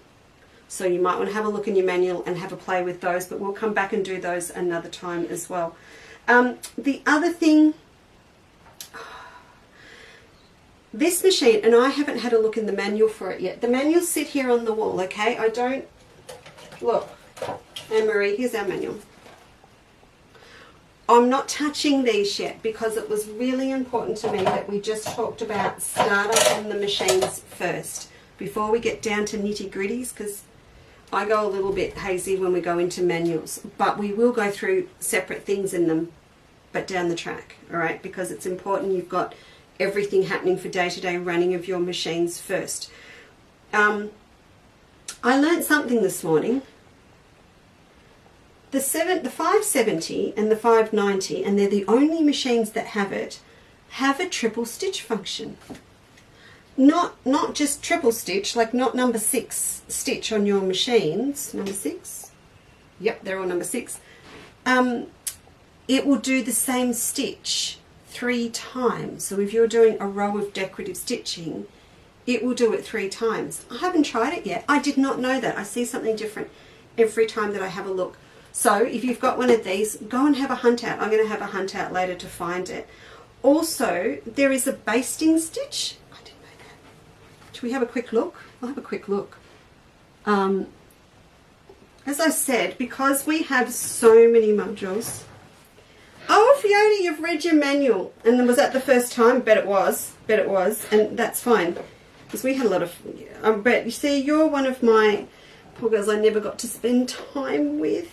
So you might want to have a look in your manual and have a play with those, but we'll come back and do those another time as well. The other thing, this machine, and I haven't had a look in the manual for it yet. The manuals sit here on the wall, okay? I don't, look, Anne-Marie, here's our manual. I'm not touching these yet because it was really important to me that we just talked about startup on the machines first before we get down to nitty-gritties, because I go a little bit hazy when we go into manuals, but we will go through separate things in them, but down the track, all right? Because it's important you've got everything happening for day-to-day running of your machines first. I learned something this morning. The 570 and the 590, and they're the only machines that have it, have a triple stitch function. Not just triple stitch, like not number 6 stitch on your machines. Number 6? Yep, they're all number 6. It will do the same stitch 3 times. So if you're doing a row of decorative stitching, it will do it 3 times. I haven't tried it yet. I did not know that. I see something different every time that I have a look. So if you've got one of these, go and have a hunt out. I'm going to have a hunt out later to find it. Also, there is a basting stitch. I didn't know that. Should we have a quick look? I'll have a quick look. As I said, because we have so many modules. Oh, Fiona, you've read your manual. And was that the first time? Bet it was. Bet it was. And that's fine. Because we had a lot of... but you see, you're one of my poor girls I never got to spend time with.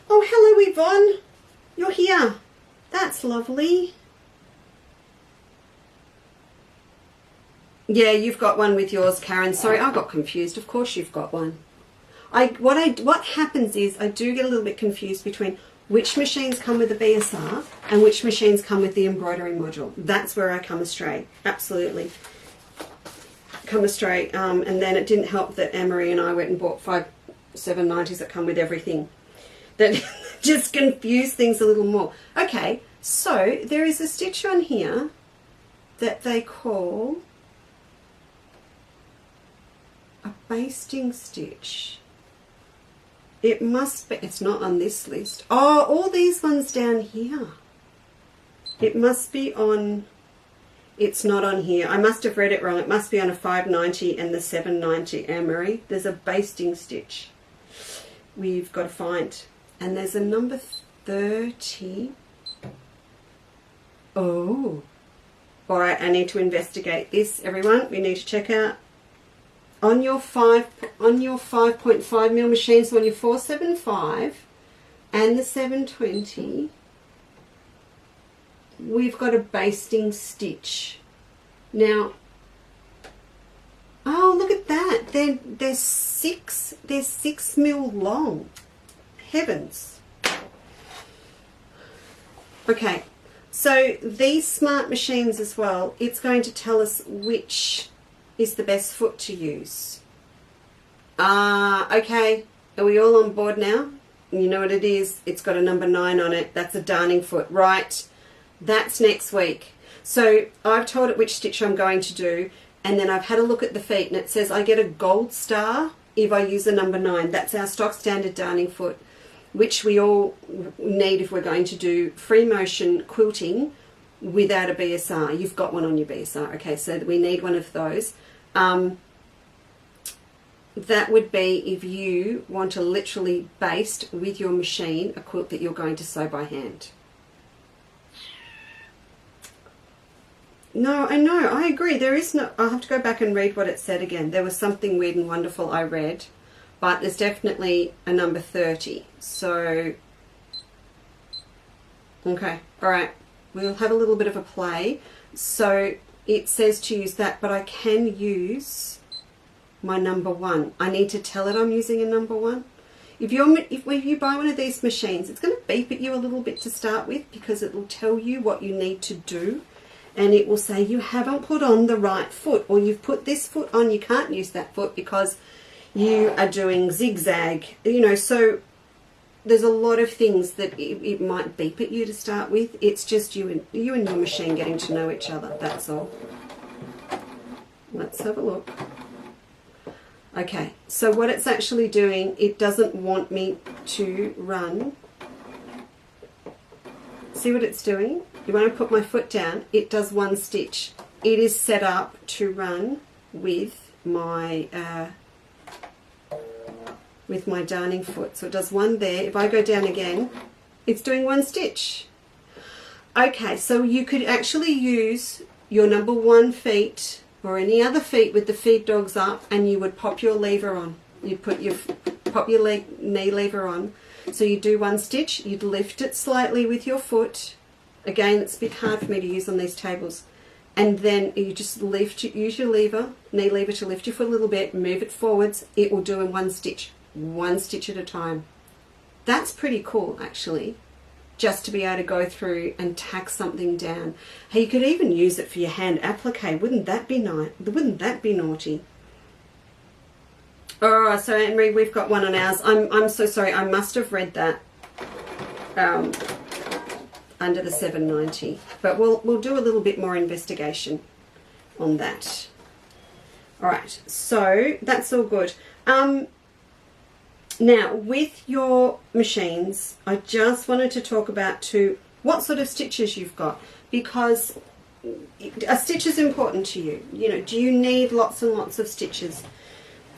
Oh, hello, Yvonne. You're here. That's lovely. Yeah, you've got one with yours, Karen. Sorry, I got confused. Of course you've got one. What happens is I do get a little bit confused between which machines come with the BSR and which machines come with the embroidery module. That's where I come astray. Absolutely. Come astray. And then it didn't help that Anne-Marie and I went and bought 5 790s that come with everything. That just confuse things a little more. Okay, so there is a stitch on here that they call a basting stitch. It must be, it's not on this list. Oh, all these ones down here. It must be on, it's not on here. I must have read it wrong. It must be on a 590 and the 790, Anne-Marie. There's a basting stitch we've got to find. And there's a number 30. Oh. All right, I need to investigate this, everyone. We need to check out on your 5.5 mil machine, so on your 475 and the 720, we've got a basting stitch. Now, oh, look at that. They're 6 mil long. Heavens. Okay, so these smart machines as well, it's going to tell us which is the best foot to use. Okay, are we all on board now? You know what it is? It's got a number 9 on it. That's a darning foot, right? That's next week. So I've told it which stitch I'm going to do, and then I've had a look at the feet, and it says I get a gold star if I use a number 9. That's our stock standard darning foot, which we all need if we're going to do free motion quilting without a BSR. You've got one on your BSR. Okay, so we need one of those. That would be if you want to literally baste with your machine a quilt that you're going to sew by hand. No, I know, I agree. There is no, I'll have to go back and read what it said again. There was something weird and wonderful I read, but there's definitely a number 30. So, okay, all right. We'll have a little bit of a play. So it says to use that, but I can use my number 1. I need to tell it I'm using a number 1. If you buy one of these machines, it's going to beep at you a little bit to start with, because it will tell you what you need to do, and it will say you haven't put on the right foot, or you've put this foot on, you can't use that foot because you are doing zigzag. You know, so there's a lot of things that it might beep at you to start with. It's just you and your machine getting to know each other, that's all. Let's have a look. Okay, so what it's actually doing, it doesn't want me to run. See what it's doing? You want to put my foot down, it does 1 stitch. It is set up to run with my darning foot. So it does 1 there. If I go down again, it's doing 1 stitch. Okay, so you could actually use your number 1 feet or any other feet with the feed dogs up, and you would pop your lever on. You'd pop your knee lever on. So you do 1 stitch, you'd lift it slightly with your foot. Again, it's a bit hard for me to use on these tables. And then you just use your lever, knee lever, to lift your foot a little bit, move it forwards. It will do in 1 stitch. 1 stitch at a time. That's pretty cool, actually, just to be able to go through and tack something down. Hey, you could even use it for your hand applique. Wouldn't that be nice? Wouldn't that be naughty? Oh, so Anne-Marie, we've got one on ours. I'm so sorry. I must have read that under the 790, but we'll do a little bit more investigation on that. All right, so that's all good. Now, with your machines, I just wanted to talk about what sort of stitches you've got, because a stitch is important to you. You know, do you need lots and lots of stitches?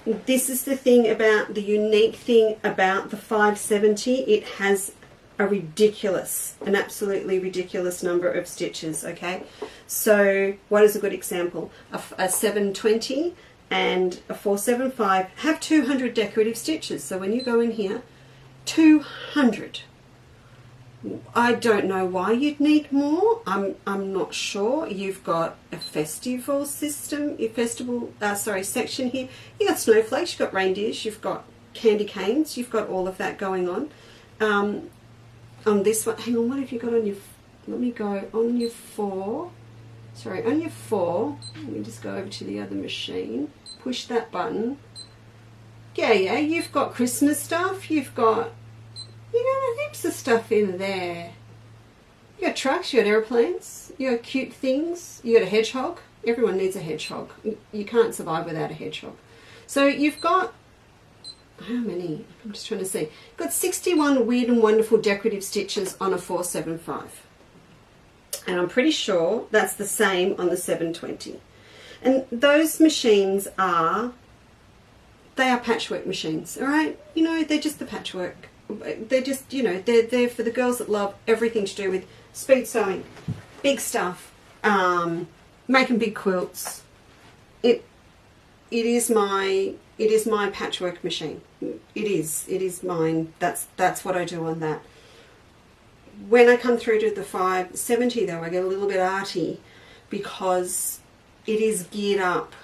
This is the thing about the unique thing about the 570. It has a ridiculous, an absolutely ridiculous number of stitches. Okay, so what is a good example? A 720 and a 475 have 200 decorative stitches. So when you go in here, 200. I don't know why you'd need more. I'm not sure. You've got a festival system, section here. You've got snowflakes, you've got reindeers, you've got candy canes, you've got all of that going on. On this one, hang on, what have you got on your, let me go on your 4. Sorry, on your 4, let me just go over to the other machine, push that button. Yeah, you've got Christmas stuff, you've got heaps of stuff in there. You got trucks, you got airplanes, you got cute things, you got a hedgehog. Everyone needs a hedgehog. You can't survive without a hedgehog. So you've got, how many? I'm just trying to see. You've got 61 weird and wonderful decorative stitches on a 475. And I'm pretty sure that's the same on the 720. And those machines are, they are patchwork machines, all right? You know, they're just the patchwork. They're just, you know, they're there for the girls that love everything to do with speed sewing, big stuff, making big quilts. It is my patchwork machine. It is mine. That's what I do on that. When I come through to the 570 though, I get a little bit arty because it is geared up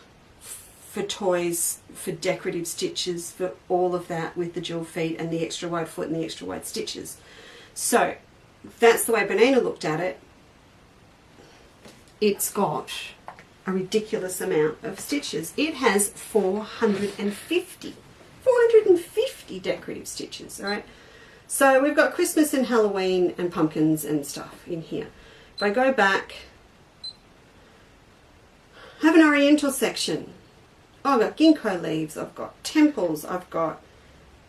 for toys, for decorative stitches, for all of that with the jewel feet and the extra wide foot and the extra wide stitches. So that's the way Bernina looked at it. It's got a ridiculous amount of stitches. It has 450 decorative stitches, all right? So we've got Christmas and Halloween and pumpkins and stuff in here. If I go back, I have an Oriental section. I've got ginkgo leaves, I've got temples, I've got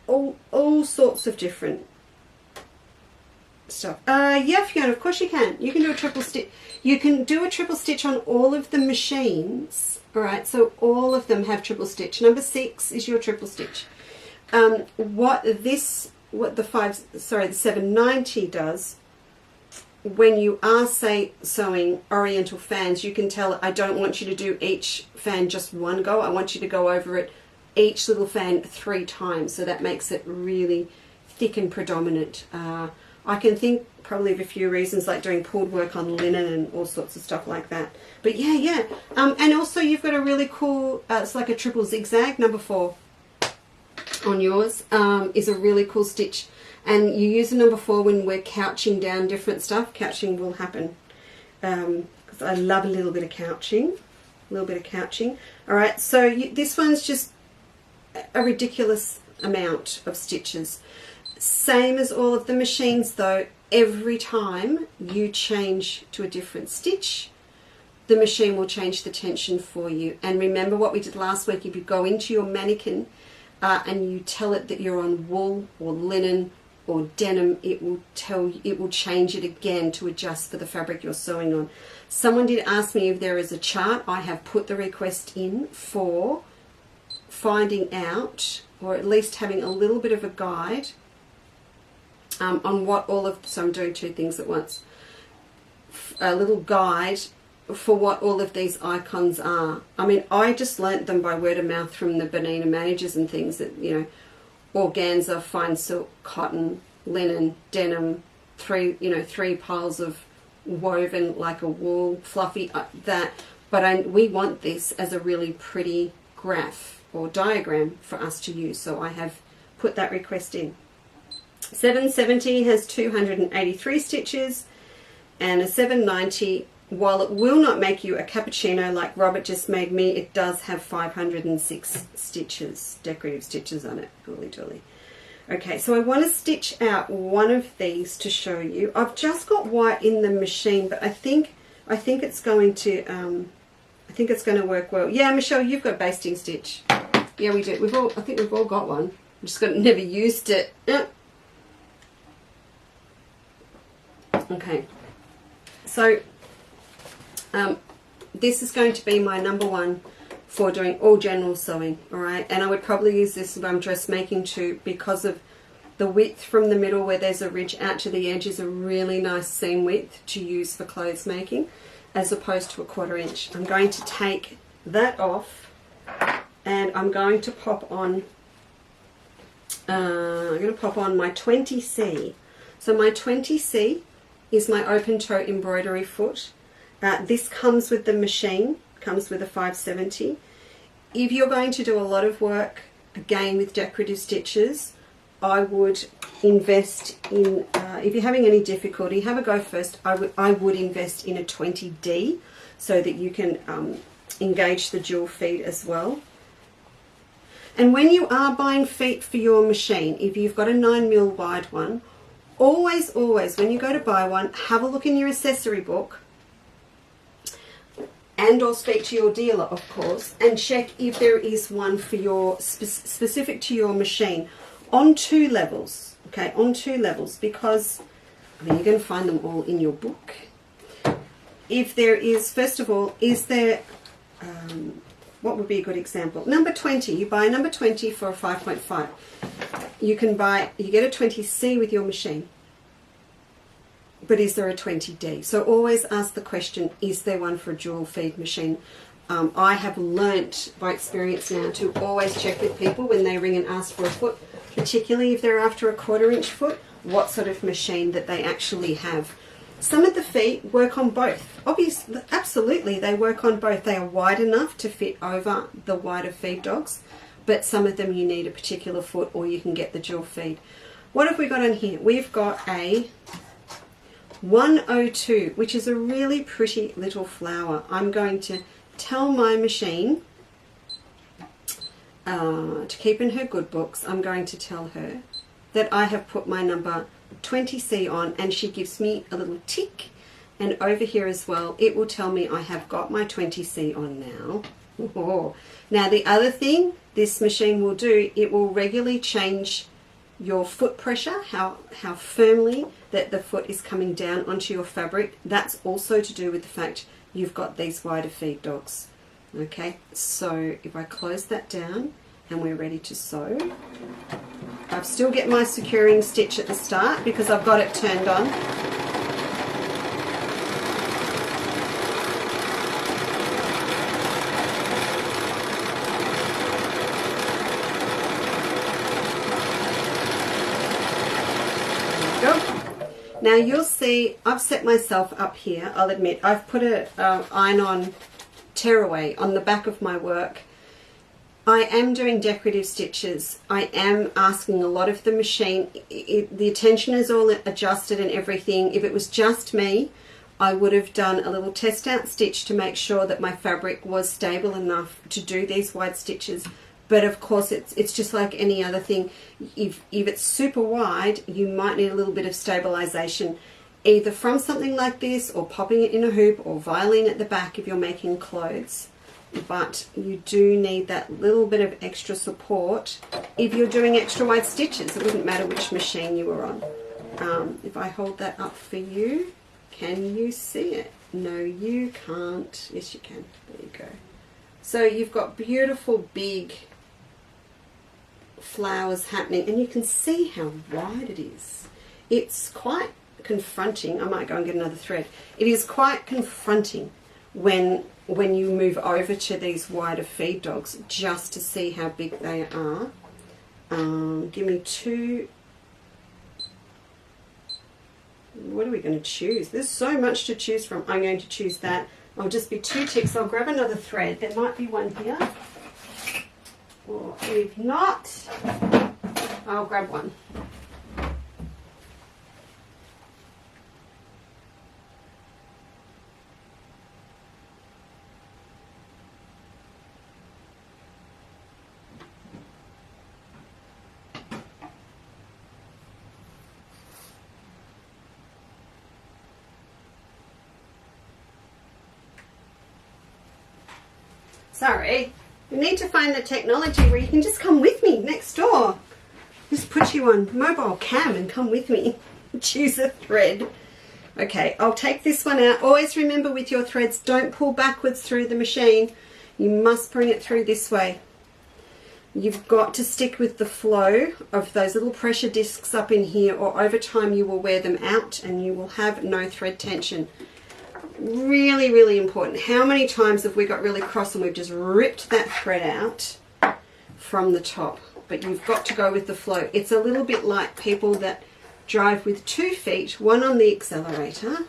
all sorts of different stuff. Yeah, Fiona, of course you can. You can do a triple stitch. You can do a triple stitch on all of the machines. All right, so all of them have triple stitch. Number 6 is your triple stitch. What the 790 does, when you are, say, sewing Oriental fans, you can tell it, I don't want you to do each fan just one go. I want you to go over it, each little fan 3 times. So that makes it really thick and predominant. I can think probably of a few reasons, like doing pulled work on linen and all sorts of stuff like that. But yeah. And also you've got a really cool, it's like a triple zigzag, number 4 on yours, is a really cool stitch. And you use a number 4 when we're couching down different stuff. Couching will happen because I love a little bit of couching. All right, so this one's just a ridiculous amount of stitches. Same as all of the machines though, every time you change to a different stitch, the machine will change the tension for you. And remember what we did last week, if you go into your mannequin and you tell it that you're on wool or linen or denim, it will change it again to adjust for the fabric you're sewing on. Someone did ask me if there is a chart. I have put the request in for finding out, or at least having a little bit of a guide on what all of, so I'm doing 2 things at once, a little guide for what all of these icons are. I mean, I just learnt them by word of mouth from the Bernina managers and things, that, you know, organza, fine silk, cotton, linen, denim, 3 piles of woven like a wool, fluffy, that. But we want this as a really pretty graph or diagram for us to use, so I have put that request in. 770 has 283 stitches, and a 790, while it will not make you a cappuccino like Robert just made me, it does have 506 stitches, decorative stitches on it. Holy dolly. Okay, so I want to stitch out one of these to show you. I've just got white in the machine, but I think it's going to work well. Yeah, Michelle, you've got Basting Stitch. Yeah, we do. I think we've all got one. I'm just never used it. Okay, so this is going to be my number 1 for doing all general sewing, all right? And I would probably use this when I'm dressmaking too, because of the width from the middle where there's a ridge out to the edge is a really nice seam width to use for clothes making, as opposed to a 1/4 inch. I'm going to take that off and I'm going to pop on my 20C. So my 20C is my open toe embroidery foot. This comes with the machine, comes with a 570. If you're going to do a lot of work, again with decorative stitches, I would invest in, if you're having any difficulty, have a go first. I would invest in a 20D so that you can engage the dual feed as well. And when you are buying feet for your machine, if you've got a 9mm wide one, always when you go to buy one, have a look in your accessory book and or speak to your dealer, of course, and check if there is one for your specific to your machine on 2 levels. Okay, on 2 levels, because I mean you're going to find them all in your book. If there is, first of all, is there what would be a good example? Number 20. You buy a number 20 for a 5.5. You get a 20C with your machine. But is there a 20D? So always ask the question, is there one for a dual feed machine? I have learnt by experience now to always check with people when they ring and ask for a foot, particularly if they're after a 1/4 inch foot, what sort of machine that they actually have. Some of the feet work on both. Obviously, absolutely, they work on both. They are wide enough to fit over the wider feed dogs, but some of them you need a particular foot, or you can get the dual feed. What have we got on here? We've got a 102, which is a really pretty little flower. I'm going to tell my machine to keep in her good books. I'm going to tell her that I have put my number 20C on, and she gives me a little tick, and over here as well it will tell me I have got my 20C on now. Oh. Now the other thing this machine will do, it will regularly change your foot pressure, how firmly that the foot is coming down onto your fabric. That's also to do with the fact you've got these wider feed dogs. Okay, so if I close that down and we're ready to sew, I've still get my securing stitch at the start because I've got it turned on. Now you'll see I've set myself up here. I'll admit I've put a iron-on tearaway on the back of my work. I am doing decorative stitches. I am asking a lot of the machine. The tension is all adjusted and everything. If it was just me, I would have done a little test out stitch to make sure that my fabric was stable enough to do these wide stitches. But of course it's just like any other thing. If it's super wide, you might need a little bit of stabilization, either from something like this or popping it in a hoop or violin at the back if you're making clothes. But you do need that little bit of extra support if you're doing extra wide stitches. It wouldn't matter which machine you were on. If I hold that up for you, can you see it? No, you can't. Yes, you can. There you go. So you've got beautiful big flowers happening, and you can see how wide it is. It's quite confronting. I might go and get another thread. It is quite confronting when you move over to these wider feed dogs, just to see how big they are. Give me two. What are we going to choose? There's so much to choose from. I'm going to choose that. I'll just be 2 ticks. I'll grab another thread. There might be one here. Or if not, I'll grab one. Sorry, you need to find the technology where you can just come with me next door. Just put you on mobile cam and come with me. Choose a thread. Okay, I'll take this one out. Always remember with your threads, don't pull backwards through the machine. You must bring it through this way. You've got to stick with the flow of those little pressure discs up in here, or over time you will wear them out and you will have no thread tension. Really, really important. How many times have we got really cross and we've just ripped that thread out from the top? But you've got to go with the flow. It's a little bit like people that drive with 2 feet, one on the accelerator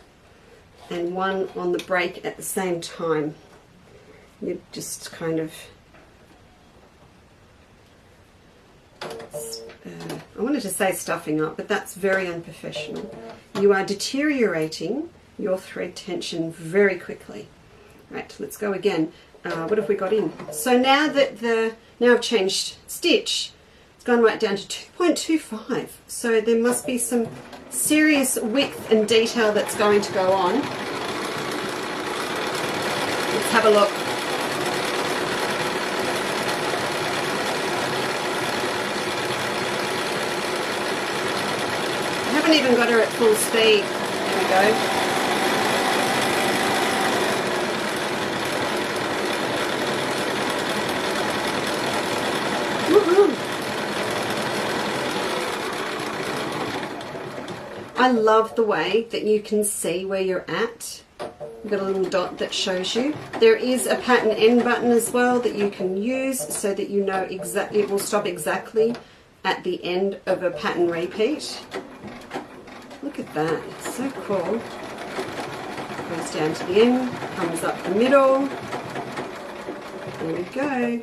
and one on the brake at the same time. You just kind of I wanted to say stuffing up, but that's very unprofessional. You are deteriorating your thread tension very quickly. Right, let's go again. What have we got in? So now that now I've changed stitch, it's gone right down to 2.25. So there must be some serious width and detail that's going to go on. Let's have a look. I haven't even got her at full speed. There we go. I love the way that you can see where you're at. You've got a little dot that shows you. There is a pattern end button as well that you can use so that you know exactly, it will stop exactly at the end of a pattern repeat. Look at that, it's so cool. Goes down to the end, comes up the middle. There we go.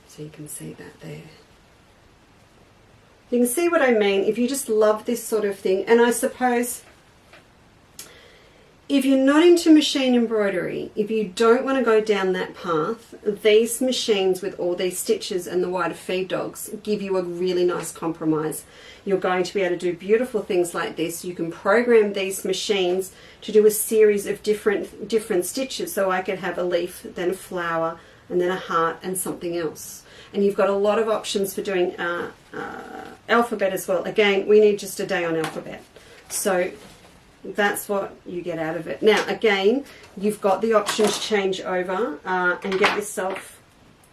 So you can see that there. You can see what I mean if you just love this sort of thing. And I suppose if you're not into machine embroidery, if you don't want to go down that path, these machines with all these stitches and the wider feed dogs give you a really nice compromise. You're going to be able to do beautiful things like this. You can program these machines to do a series of different stitches. So I could have a leaf, then a flower, and then a heart and something else. And you've got a lot of options for doing alphabet as well. Again, we need just a day on alphabet. So that's what you get out of it. Now, again, you've got the option to change over and get yourself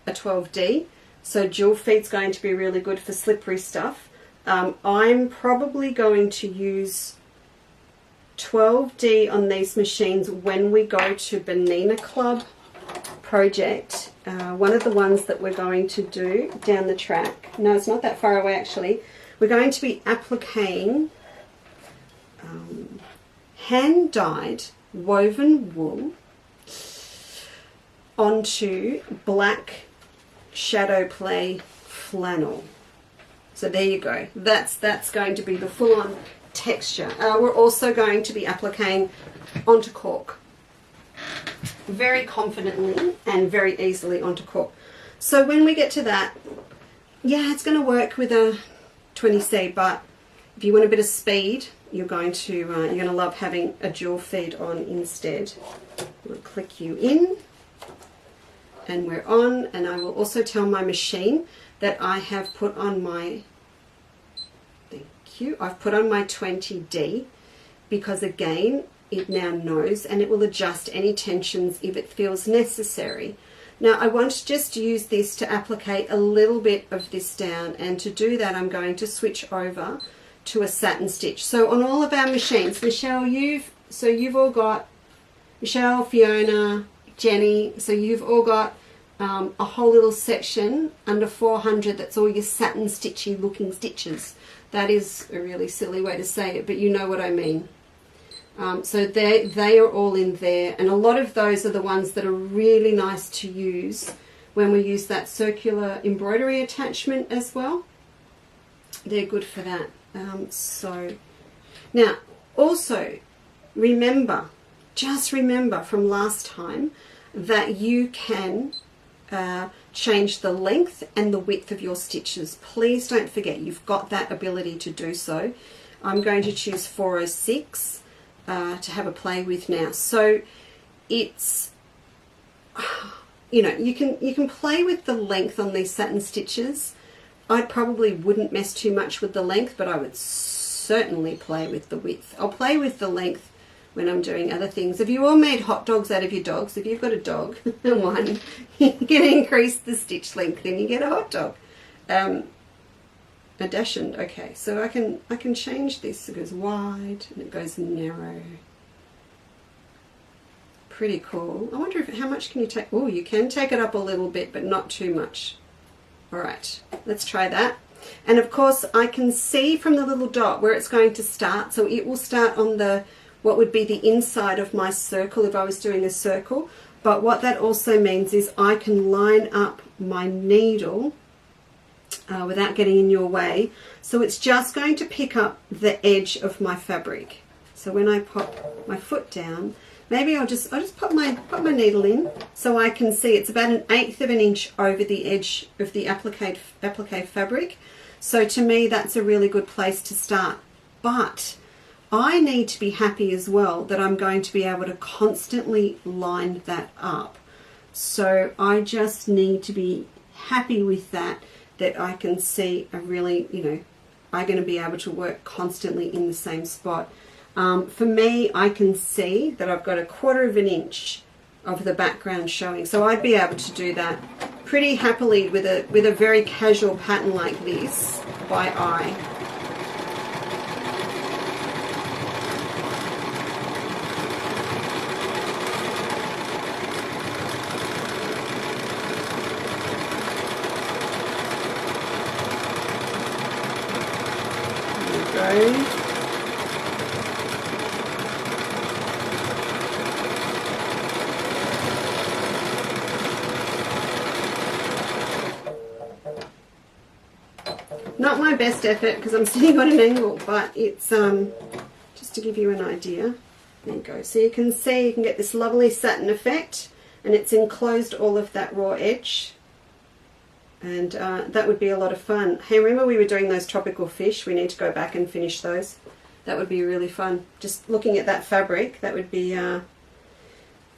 a 12D. So dual feed's going to be really good for slippery stuff. I'm probably going to use 12D on these machines when we go to Bernina Club project. One of the ones that we're going to do down the track. No, it's not that far away actually. We're going to be appliquing hand-dyed woven wool onto black shadow play flannel. So there you go. That's going to be the full-on texture. We're also going to be appliquing onto cork. Very confidently and very easily onto cork. So when we get to that, yeah, it's going to work with a 20C, but if you want a bit of speed, you're going to love having a dual feed on instead. I'll click you in, and we're on. And I will also tell my machine that I have put on my, thank you, I've put on my 20D because again, it now knows and it will adjust any tensions if it feels necessary. Now I want to just use this to applicate a little bit of this down, and to do that I'm going to switch over to a satin stitch. So on all of our machines, Michelle, you've all got, Michelle, Fiona, Jenny, so you've all got a whole little section under 400 that's all your satin stitchy looking stitches. That is a really silly way to say it, but you know what I mean. So they are all in there, and a lot of those are the ones that are really nice to use when we use that circular embroidery attachment as well. They're good for that. So now also remember, just remember from last time that you can change the length and the width of your stitches. Please don't forget, you've got that ability to do so. I'm going to choose 406 to have a play with now. So it's, you know, you can play with the length on these satin stitches. I probably wouldn't mess too much with the length, but I would certainly play with the width. I'll play with the length when I'm doing other things. Have you all made hot dogs out of your dogs? If you've got a dog, one, you can increase the stitch length and you get a hot dog. A dachshund, okay, so I can change this. It goes wide and it goes narrow. Pretty cool. I wonder how much can you take? Oh, you can take it up a little bit, but not too much. All right, let's try that. And of course, I can see from the little dot where it's going to start. So it will start on the what would be the inside of my circle if I was doing a circle. But what that also means is I can line up my needle without getting in your way. So it's just going to pick up the edge of my fabric. So when I pop my foot down, maybe I'll just pop my needle in so I can see it's about 1/8 of an inch over the edge of the applique fabric. So to me, that's a really good place to start. But I need to be happy as well that I'm going to be able to constantly line that up. So I just need to be happy with that I can see a really, I'm going to be able to work constantly in the same spot. For me, I can see that I've got 1/4 of an inch of the background showing. So I'd be able to do that pretty happily with a very casual pattern like this by eye. There we go. Not my best effort because I'm sitting on an angle, but it's just to give you an idea. There you go. So you can see, you can get this lovely satin effect, and it's enclosed all of that raw edge, and that would be a lot of fun. Hey, remember we were doing those tropical fish? We need to go back and finish those. That would be really fun. Just looking at that fabric, that would be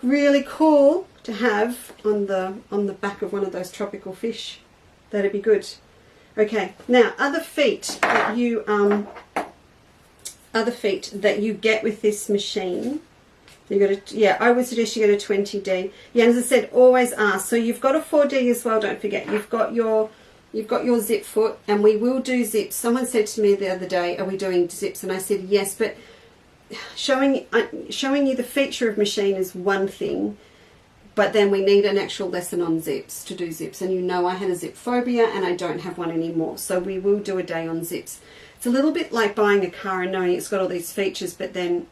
really cool to have on the back of one of those tropical fish. That'd be good. Okay, now other feet that you get with this machine. You got to, yeah, I would suggest you get a 20D. Yeah, as I said, always ask. So you've got a 4D as well. Don't forget, you've got your zip foot, and we will do zips. Someone said to me the other day, "Are we doing zips?" And I said yes, but showing you the feature of machine is one thing. But then we need an actual lesson on zips to do zips. And I had a zip phobia and I don't have one anymore. So we will do a day on zips. It's a little bit like buying a car and knowing it's got all these features, but then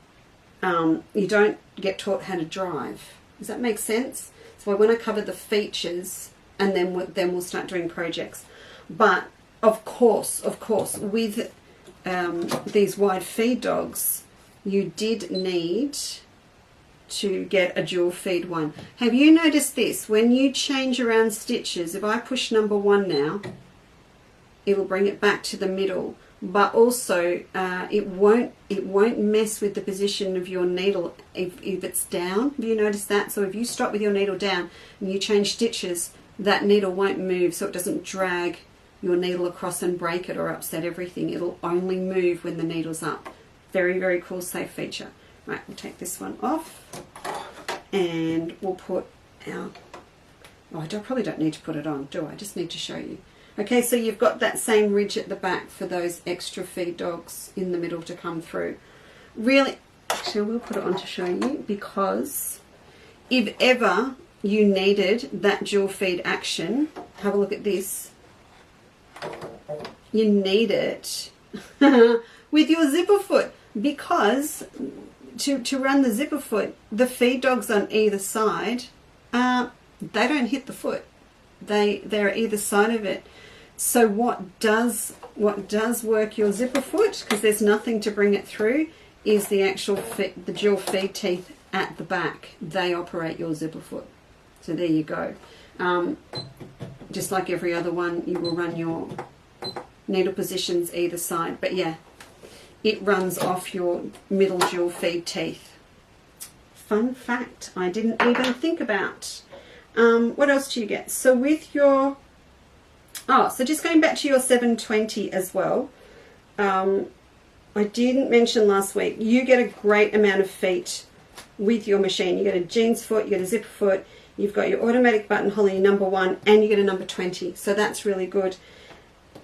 you don't get taught how to drive. Does that make sense? So I want to cover the features and then we'll start doing projects. But of course, with these wide feed dogs, you did need to get a dual feed one. Have you noticed this? When you change around stitches, if I push number 1 now, it will bring it back to the middle, but also it won't mess with the position of your needle if it's down. Have you noticed that? So if you stop with your needle down and you change stitches, that needle won't move, so it doesn't drag your needle across and break it or upset everything. It'll only move when the needle's up. Very, very cool, safe feature. Right, we'll take this one off and we'll put our, I probably don't need to put it on, do I? Just need to show you. Okay, so you've got that same ridge at the back for those extra feed dogs in the middle to come through. Really, actually we'll put it on to show you, because if ever you needed that dual feed action, have a look at this. You need it with your zipper foot, because to run the zipper foot, the feed dogs on either side, they don't hit the foot. They're either side of it. So what does work your zipper foot, because there's nothing to bring it through, is the actual the dual feed teeth at the back. They operate your zipper foot. So there you go. Just like every other one, you will run your needle positions either side. But yeah, it runs off your middle dual feed teeth. Fun fact I didn't even think about. What else do you get? So with your, so just going back to your 720 as well, I didn't mention last week, you get a great amount of feet with your machine. You get a jeans foot, you get a zipper foot, you've got your automatic buttonhole in number 1, and you get a number 20. So that's really good.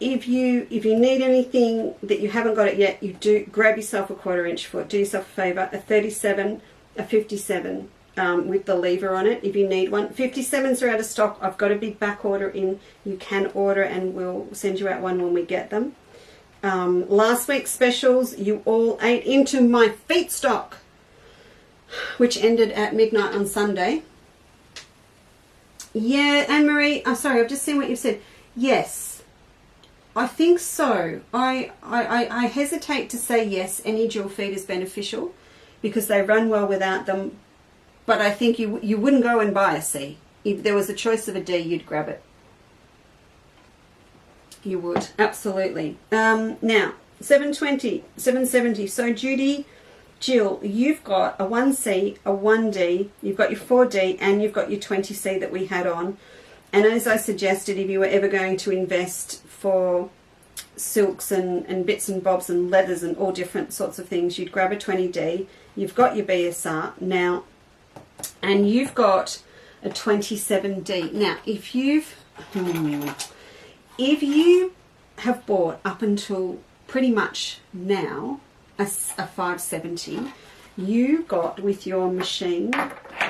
If you need anything that you haven't got it yet, you do grab yourself a 1/4 inch foot. Do yourself a favour, a 37, a 57 with the lever on it if you need one. 57s are out of stock. I've got a big back order in. You can order and we'll send you out one when we get them. Last week's specials, you all ate into my feet stock, which ended at midnight on Sunday. Yeah, Anne-Marie, I'm sorry, I've just seen what you've said. Yes, I think so. I hesitate to say yes, any dual feed is beneficial because they run well without them, but I think you wouldn't go and buy a C. If there was a choice of a D, you'd grab it. You would, absolutely. Now, 720, 770. So Judy, Jill, you've got a 1C, a 1D, you've got your 4D, and you've got your 20C that we had on. And as I suggested, if you were ever going to invest for silks and bits and bobs and leathers and all different sorts of things, you'd grab a 20D. You've got your BSR now, and you've got a 27D. Now, if you have bought up until pretty much now a 570, you got with your machine,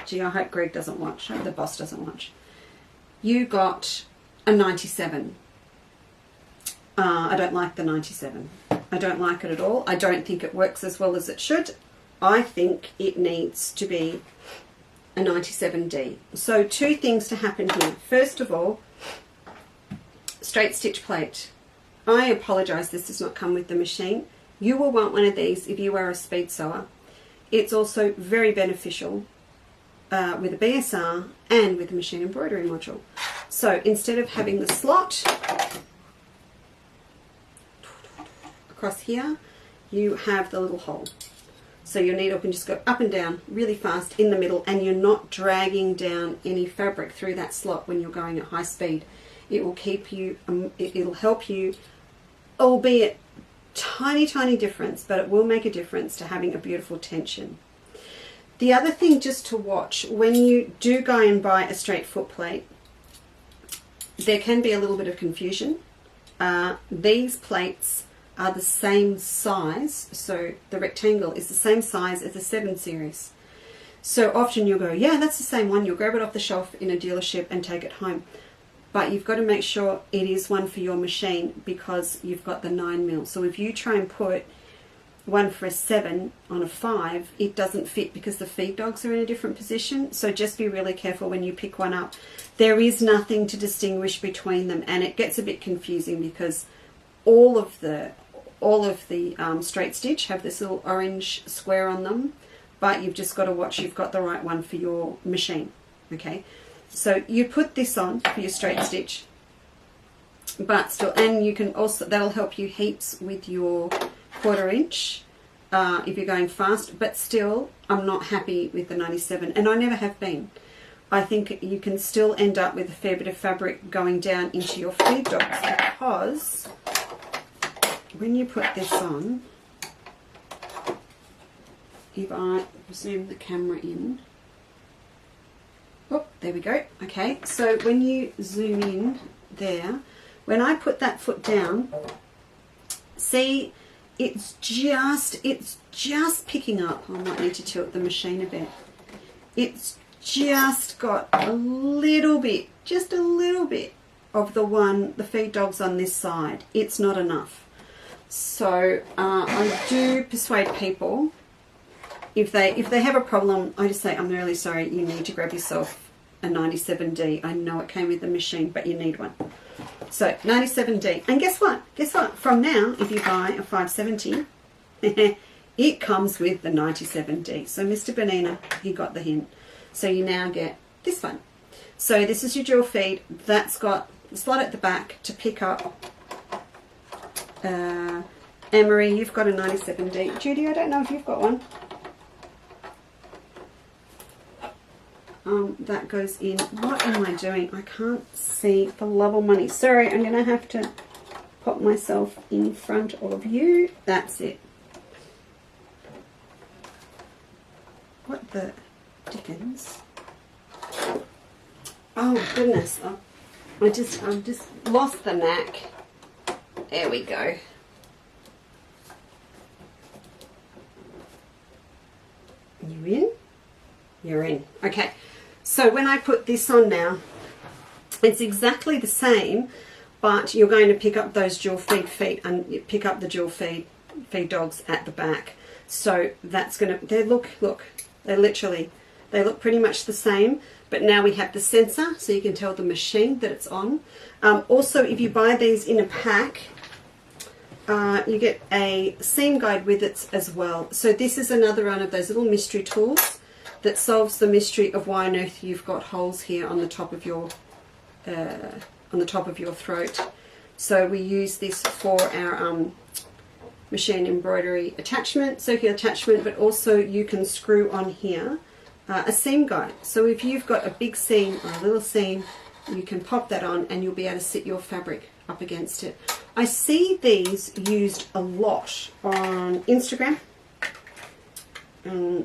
gee, I hope Greg doesn't watch, I hope the boss doesn't watch, you got a 97. I don't like the 97. I don't like it at all. I don't think it works as well as it should. I think it needs to be a 97D. So 2 things to happen here. First of all, straight stitch plate. I apologise, this does not come with the machine. You will want one of these if you are a speed sewer. It's also very beneficial with a BSR and with a machine embroidery module. So instead of having the slot across here, you have the little hole. So your needle can just go up and down really fast in the middle, and you're not dragging down any fabric through that slot when you're going at high speed. It will keep you, it'll help you, albeit tiny difference, but it will make a difference to having a beautiful tension. The other thing just to watch, when you do go and buy a straight foot plate, there can be a little bit of confusion. These plates are the same size, so the rectangle is the same size as the 7 series. So often you'll go, yeah, that's the same one. You'll grab it off the shelf in a dealership and take it home. But you've got to make sure it is one for your machine because you've got the 9mm. So if you try and put one for a 7 on a 5, it doesn't fit because the feed dogs are in a different position. So just be really careful when you pick one up. There is nothing to distinguish between them, and it gets a bit confusing because all of the straight stitch have this little orange square on them, but you've just got to watch you've got the right one for your machine. Okay, so you put this on for your straight stitch, but still, and you can also, that'll help you heaps with your 1/4 inch if you're going fast, but still I'm not happy with the 97, and I never have been. I think you can still end up with a fair bit of fabric going down into your feed dogs, because when you put this on, if I zoom the camera in, oh, there we go. Okay, so when you zoom in there, when I put that foot down, see, it's just picking up. I might need to tilt the machine a bit. It's just got a little bit, just a little bit of the feed dogs on this side. It's not enough. So I do persuade people, if they have a problem, I just say, I'm really sorry, you need to grab yourself a 97D. I know it came with the machine, but you need one. So 97D. And guess what? Guess what? From now, if you buy a 570, it comes with the 97D. So Mr. Bernina, he got the hint. So you now get this one. So this is your dual feed. That's got a slot at the back to pick up. Anne-Marie, you've got a 97D. Judy, I don't know if you've got one. That goes in. What am I doing? I can't see for love or money. Sorry, I'm going to have to pop myself in front of you. That's it. what the dickens? Oh goodness, I've just lost the knack. There we go. You in? You're in. Okay, so when I put this on now, it's exactly the same, but you're going to pick up those dual feed feet and you pick up the dual feed dogs at the back. So that's going to, they look, they look pretty much the same, but now we have the sensor so you can tell the machine that it's on. Also, if you buy these in a pack, you get a seam guide with it as well. So this is another one of those little mystery tools that solves the mystery of why on earth you've got holes here on the top of your throat. So we use this for our machine embroidery attachment, circular attachment, but also you can screw on here a seam guide. So if you've got a big seam or a little seam, you can pop that on and you'll be able to sit your fabric up against it. I see these used a lot on Instagram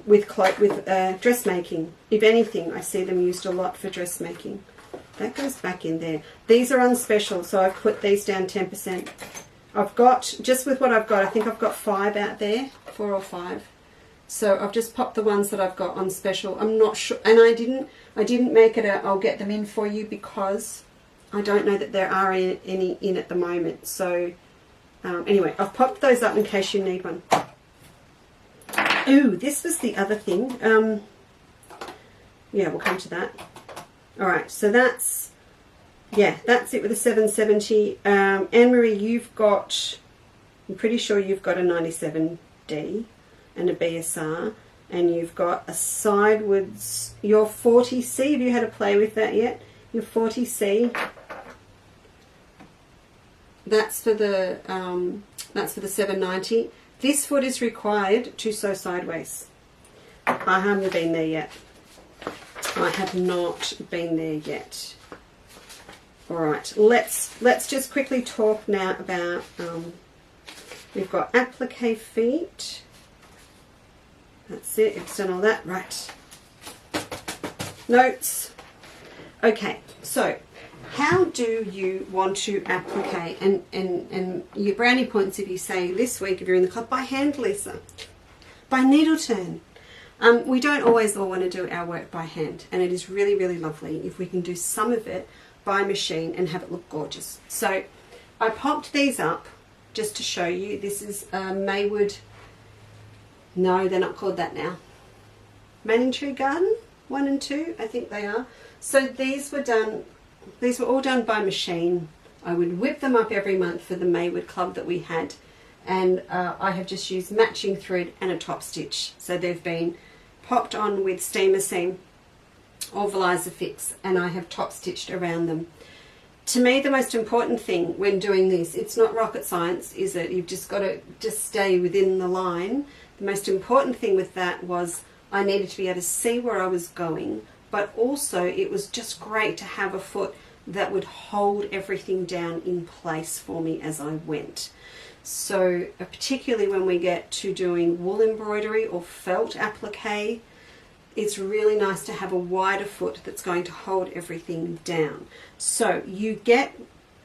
with dressmaking. If anything, I see them used a lot for dressmaking. That goes back in there. These are on special, so I've put these down 10%. I've got, just with what I've got, I think I've got 5 out there, 4 or 5. So I've just popped the ones that I've got on special. I'm not sure, and I didn't make it a I'll get them in for you because I don't know that there are any in at the moment. So anyway, I've popped those up in case you need one. Ooh, this was the other thing. Yeah, we'll come to that. Alright, so that's it with the 770. Anne-Marie, you've got, I'm pretty sure you've got a 97D and a BSR, and you've got a sidewards, your 40C. Have you had a play with that yet? Your 40C. That's for the 790. This foot is required to sew sideways. I haven't been there yet. I have not been there yet. Alright, let's just quickly talk now about, we've got Applique Feet. That's it, it's done all that. Right. Notes. Okay, so how do you want to applique? And your brownie points if you say this week, if you're in the club, by hand, Lisa. By needle turn. We don't always all want to do our work by hand, and it is really, really lovely if we can do some of it by machine and have it look gorgeous. So I popped these up just to show you. This is Maywood, no, they're not called that now. Manning Tree Garden 1 and 2, I think they are. So these were all done by machine. I would whip them up every month for the Maywood club that we had, and I have just used matching thread and a top stitch. So they've been popped on with steamer seam or Veliza Fix, and I have top stitched around them. To me, the most important thing when doing this, it's not rocket science, is that you've just got to just stay within the line. The most important thing with that was I needed to be able to see where I was going, but also it was just great to have a foot that would hold everything down in place for me as I went. So particularly when we get to doing wool embroidery or felt applique, it's really nice to have a wider foot that's going to hold everything down. So you get,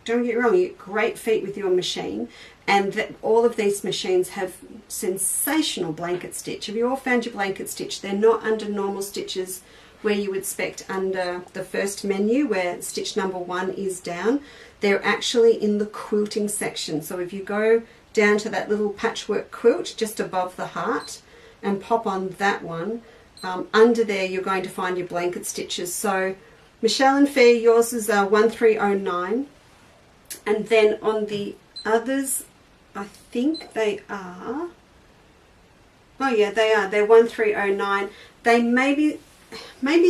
don't get me wrong, you get great feet with your machine, and that all of these machines have sensational blanket stitch. Have you all found your blanket stitch? They're not under normal stitches where you would expect under the first menu where stitch number 1 is down. They're actually in the quilting section. So if you go down to that little patchwork quilt just above the heart and pop on that one, under there you're going to find your blanket stitches. So Michelle and Fair, yours is 1309, and then on the others I think they are, oh yeah, they are, they're 1309. They may be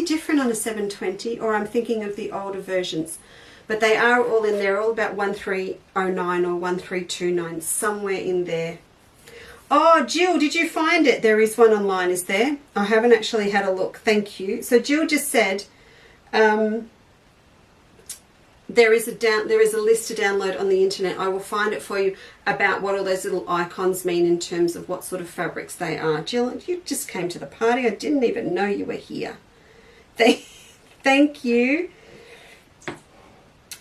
different on a 720, or I'm thinking of the older versions, but they are all in there, all about 1309 or 1329, somewhere in there. Oh, Jill, did you find it? There is one online, is there? I haven't actually had a look. Thank you. So Jill just said there is a list to download on the internet. I will find it for you about what all those little icons mean in terms of what sort of fabrics they are. Jill, you just came to the party. I didn't even know you were here. Thank you.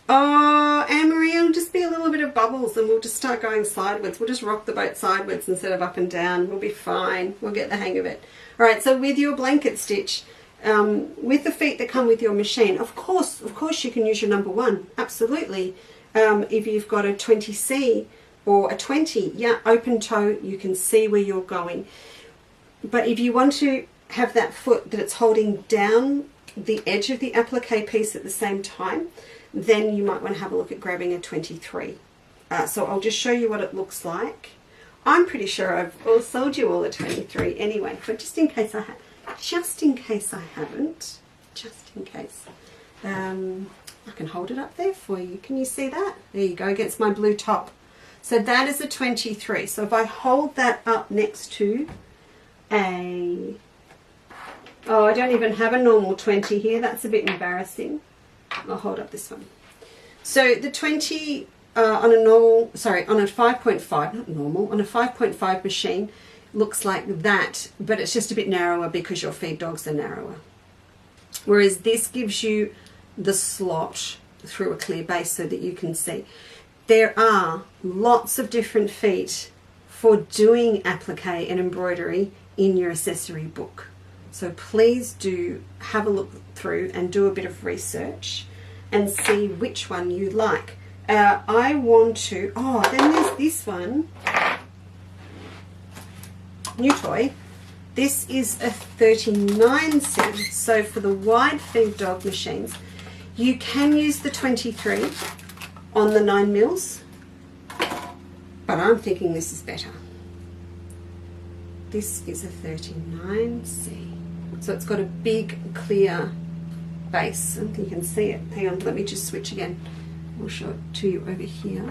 Oh, Anne-Marie, it'll just be a little bit of bubbles and we'll just start going sideways. We'll just rock the boat sideways instead of up and down. We'll be fine. We'll get the hang of it. All right, so with your blanket stitch, with the feet that come with your machine, of course you can use your number 1, absolutely. If you've got a 20C or a 20, yeah, open toe, you can see where you're going. But if you want to have that foot that it's holding down the edge of the applique piece at the same time, then you might want to have a look at grabbing a 23. So I'll just show you what it looks like. I'm pretty sure I've sold you all a 23 anyway, but just in case I haven't, I can hold it up there for you. Can you see that? There you go, against my blue top. So that is a 23. So if I hold that up next to I don't even have a normal 20 here. That's a bit embarrassing. I'll hold up this one. So the 20 on a 5.5, not normal, on a 5.5 machine looks like that, but it's just a bit narrower because your feed dogs are narrower. Whereas this gives you the slot through a clear base so that you can see. There are lots of different feet for doing applique and embroidery in your accessory book. So please do have a look through and do a bit of research and see which one you like. I want to, then there's this one, new toy. This is a 39C. So for the wide feed dog machines, you can use the 23 on the 9 mils, but I'm thinking this is better. This is a 39C. So it's got a big clear base, and you can see it. Hang on, let me just switch again. I'll show it to you over here.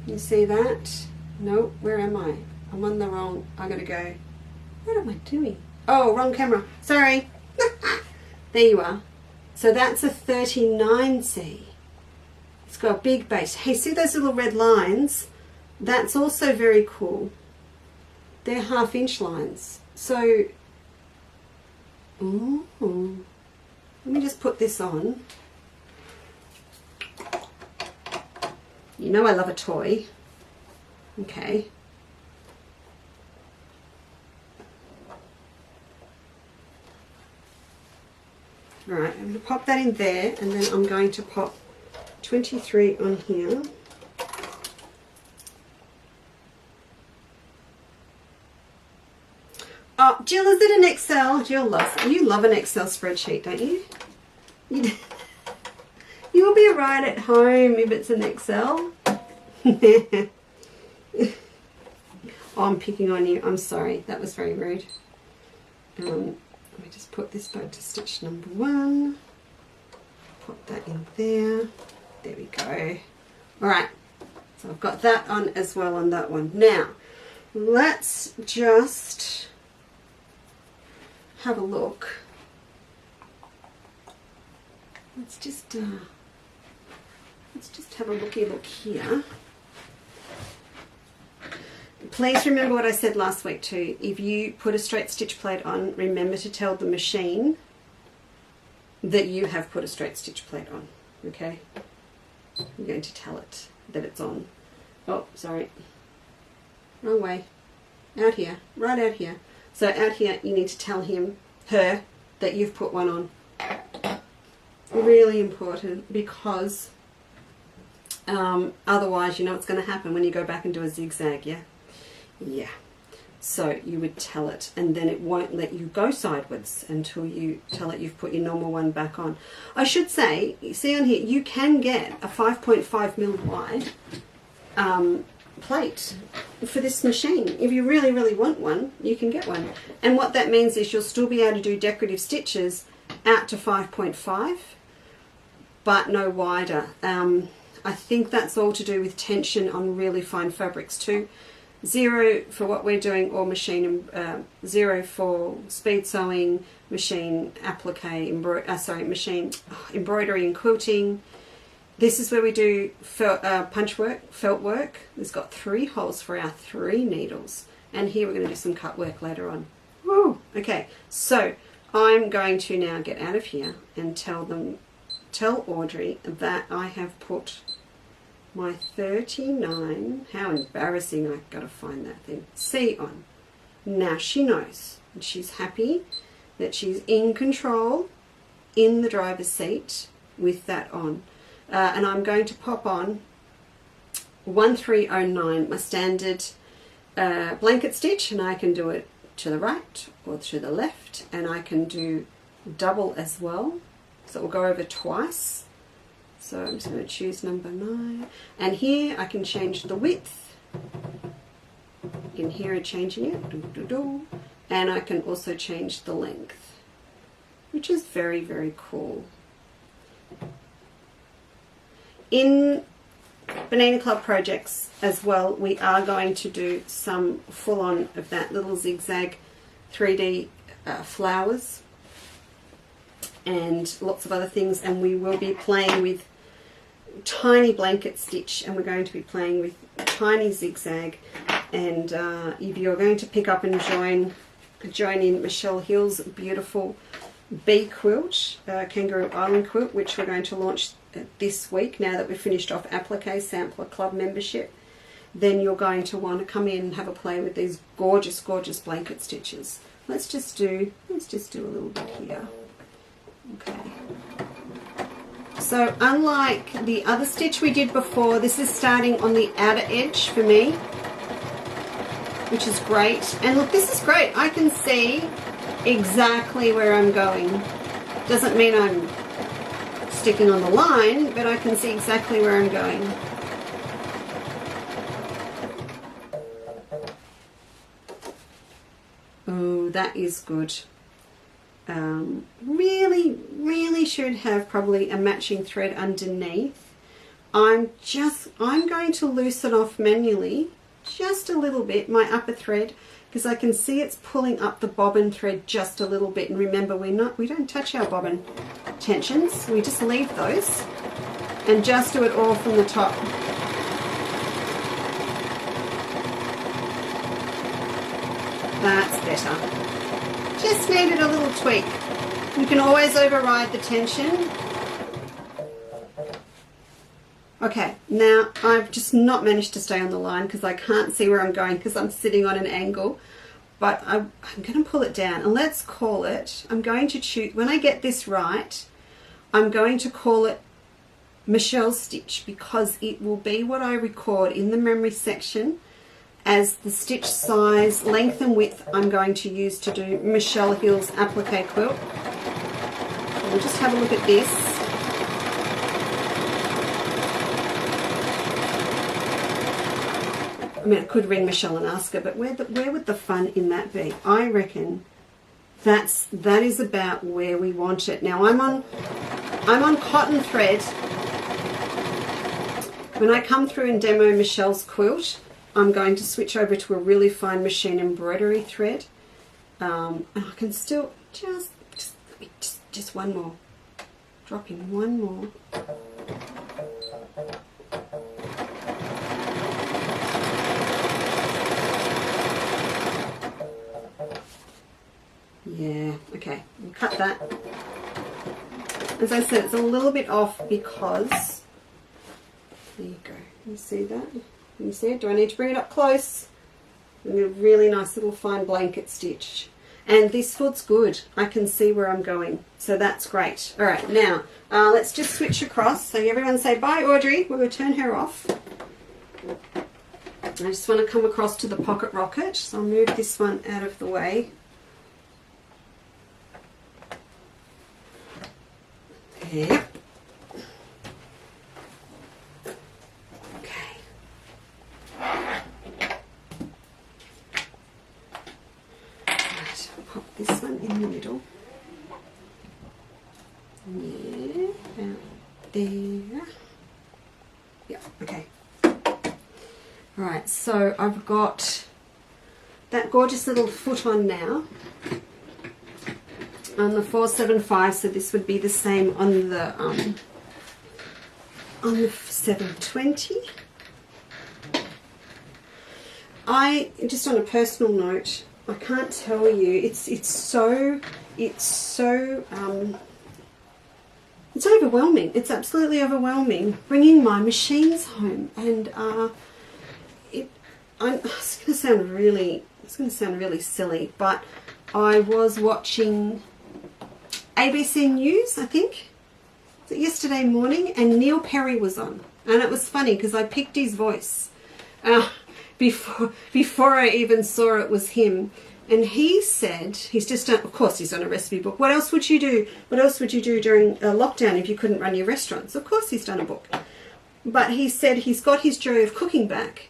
You see that? No, where am I? I'm on the wrong, I gotta go. What am I doing? Oh, wrong camera, sorry. There you are. So that's a 39C. It's got a big base. Hey, see those little red lines? That's also very cool. They're 1/2 inch lines. So, let me just put this on. You know I love a toy. Okay. Alright, I'm going to pop that in there, and then I'm going to pop 23 on here. Oh, Jill, is it an Excel? Jill loves it. You love an Excel spreadsheet, don't you? You will be right at home if it's an Excel. Oh, I'm picking on you. I'm sorry. That was very rude. Let me just put this back to stitch number 1. Put that in there. There we go. Alright, so I've got that on as well on that one. Now, let's just have a look. Let's just have a looky look here. Please remember what I said last week too. If you put a straight stitch plate on, remember to tell the machine that you have put a straight stitch plate on. Okay? I'm going to tell it that it's on. Oh, sorry. Wrong way. Out here. Right out here. So out here you need to tell her that you've put one on. Really important, because otherwise you know what's going to happen when you go back and do a zigzag, yeah? Yeah. So you would tell it, and then it won't let you go sideways until you tell it you've put your normal one back on. I should say, see on here, you can get a 5.5 mil wide plate for this machine. If you really, really want one, you can get one. And what that means is you'll still be able to do decorative stitches out to 5.5, but no wider. I think that's all to do with tension on really fine fabrics too. 0 for what we're doing, or machine, 0 for speed sewing, machine applique, machine embroidery and quilting. This is where we do punch work, felt work. It's got 3 holes for our 3 needles. And here we're going to do some cut work later on. Woo! Okay, so I'm going to now get out of here and tell Audrey that I have put my 39, how embarrassing, I've got to find that thing, C on. Now she knows, and she's happy that she's in control in the driver's seat with that on. And I'm going to pop on 1309, my standard blanket stitch, and I can do it to the right or to the left, and I can do double as well, so it will go over twice. So I'm just going to choose number 9, and here I can change the width. In here I'm changing it, and I can also change the length, which is very, very cool. In Bernina Club projects as well, we are going to do some full-on of that little zigzag 3D flowers and lots of other things, and we will be playing with tiny blanket stitch, and we're going to be playing with tiny zigzag, and if you're going to pick up and join in Michelle Hill's beautiful bee quilt, Kangaroo Island quilt, which we're going to launch this week now that we've finished off Applique Sampler Club membership, then you're going to want to come in and have a play with these gorgeous, gorgeous blanket stitches. Let's just do a little bit here. Okay. So unlike the other stitch we did before, this is starting on the outer edge for me, which is great. And look, this is great. I can see exactly where I'm going. Doesn't mean I'm sticking on the line, but I can see exactly where I'm going. Oh, that is good. Really should have probably a matching thread underneath. I'm going to loosen off manually just a little bit my upper thread, because I can see it's pulling up the bobbin thread just a little bit. And remember, we don't touch our bobbin tensions, we just leave those and just do it all from the top. That's better. Just needed a little tweak. You can always override the tension. Okay, now I've just not managed to stay on the line because I can't see where I'm going because I'm sitting on an angle, but I'm going to pull it down, and let's call it, I'm going to choose, when I get this right, I'm going to call it Michelle's stitch, because it will be what I record in the memory section as the stitch size, length and width I'm going to use to do Michelle Hill's applique quilt. So we'll just have a look at this. I mean, I could ring Michelle and ask her, but where would the fun in that be? I reckon that is about where we want it. Now I'm on cotton thread. When I come through and demo Michelle's quilt, I'm going to switch over to a really fine machine embroidery thread, and I can still just one more, drop in one more. Yeah, okay, we'll cut that. As I said, it's a little bit off because, there you go, you see that? Can you see it? Do I need to bring it up close? And a really nice little fine blanket stitch. And this foot's good. I can see where I'm going. So that's great. All right, now let's just switch across. So everyone say bye, Audrey. We're going to turn her off. I just want to come across to the pocket rocket. So I'll move this one out of the way. Yep. Okay. Right, pop this one in the middle. Yeah, about there. Yeah, okay. Right, so I've got that gorgeous little foot on now on the 475, so this would be the same on the 720. I just, on a personal note, I can't tell you, it's overwhelming. It's absolutely overwhelming bringing my machines home, and it's going to sound really silly, but I was watching ABC News, I think, yesterday morning, and Neil Perry was on, and it was funny because I picked his voice before I even saw it was him. And he said, he's just done, of course he's done a recipe book. What else would you do? What else would you do during a lockdown if you couldn't run your restaurants? Of course he's done a book. But he said he's got his joy of cooking back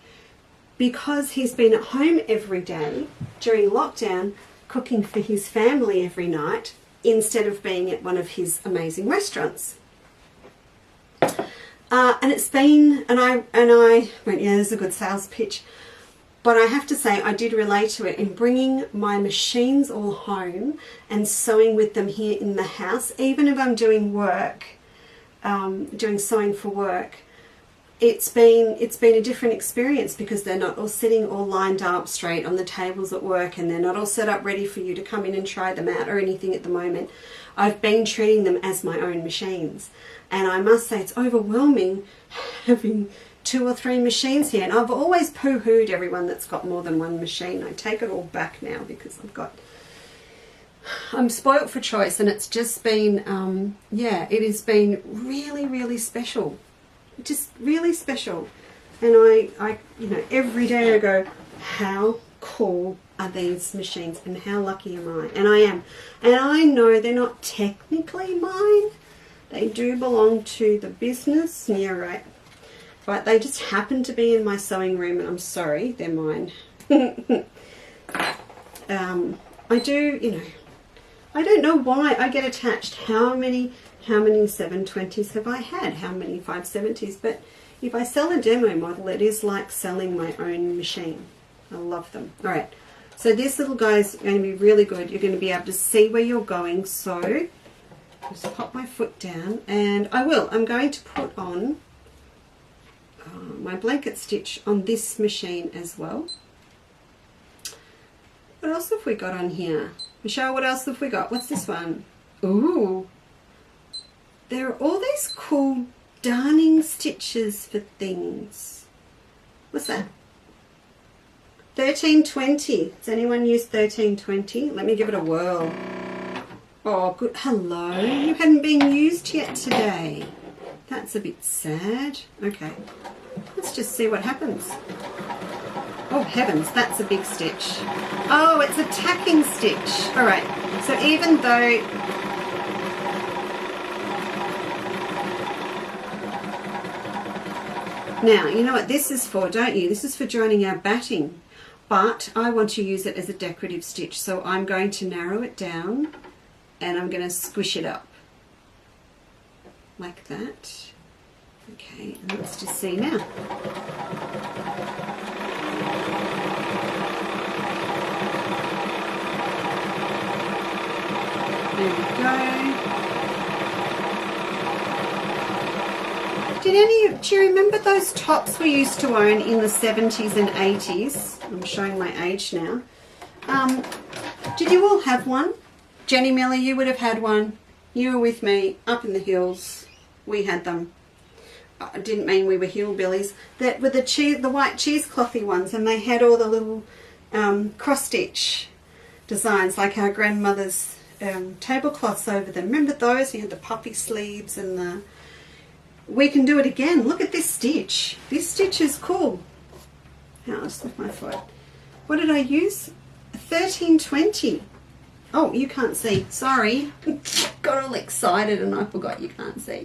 because he's been at home every day during lockdown cooking for his family every night instead of being at one of his amazing restaurants. And it's been, and I went, yeah, there's a good sales pitch. But I have to say, I did relate to it in bringing my machines all home and sewing with them here in the house. Even if I'm doing work, doing sewing for work, it's been a different experience because they're not all sitting all lined up straight on the tables at work, and they're not all set up ready for you to come in and try them out or anything at the moment. I've been treating them as my own machines, and I must say it's overwhelming having 2 or 3 machines here. And I've always poo-hooed everyone that's got more than one machine. I take it all back now because I'm spoilt for choice, and it's just been, yeah, it has been really, really special. Just really special. And I, you know, every day I go, how cool are these machines and how lucky am I? And I am. And I know they're not technically mine. They do belong to the business. Yeah, right. But they just happen to be in my sewing room, and I'm sorry, they're mine. I do, you know, I don't know why I get attached. How many 720s have I had? How many 570s? But if I sell a demo model, it is like selling my own machine. I love them. All right, so this little guy is going to be really good. You're going to be able to see where you're going. So just pop my foot down, and I'm going to put on my blanket stitch on this machine as well. What else have we got on here? Michelle, what else have we got? What's this one? Ooh, there are all these cool darning stitches for things. What's that? 1320. Does anyone use 1320? Let me give it a whirl. Oh, good. Hello. You hadn't been used yet today. That's a bit sad. Okay. Let's just see what happens. Oh heavens, that's a big stitch. Oh, it's a tacking stitch. All right, so even though now, you know what this is for, don't you? This is for joining our batting, but I want to use it as a decorative stitch, so I'm going to narrow it down and I'm going to squish it up like that. Okay, and let's just see now. There we go. Do you remember those tops we used to own in the 70s and 80s? I'm showing my age now. Did you all have one? Jenny Miller, you would have had one. You were with me up in the hills. We had them. I didn't mean we were hillbillies. That were the white cheeseclothy ones, and they had all the little cross stitch designs like our grandmother's tablecloths over them. Remember those? You had the puppy sleeves and the... We can do it again. Look at this stitch. This stitch is cool. Now I'll just lift my foot. What did I use? 1320. Oh, you can't see. Sorry. Got all excited and I forgot you can't see.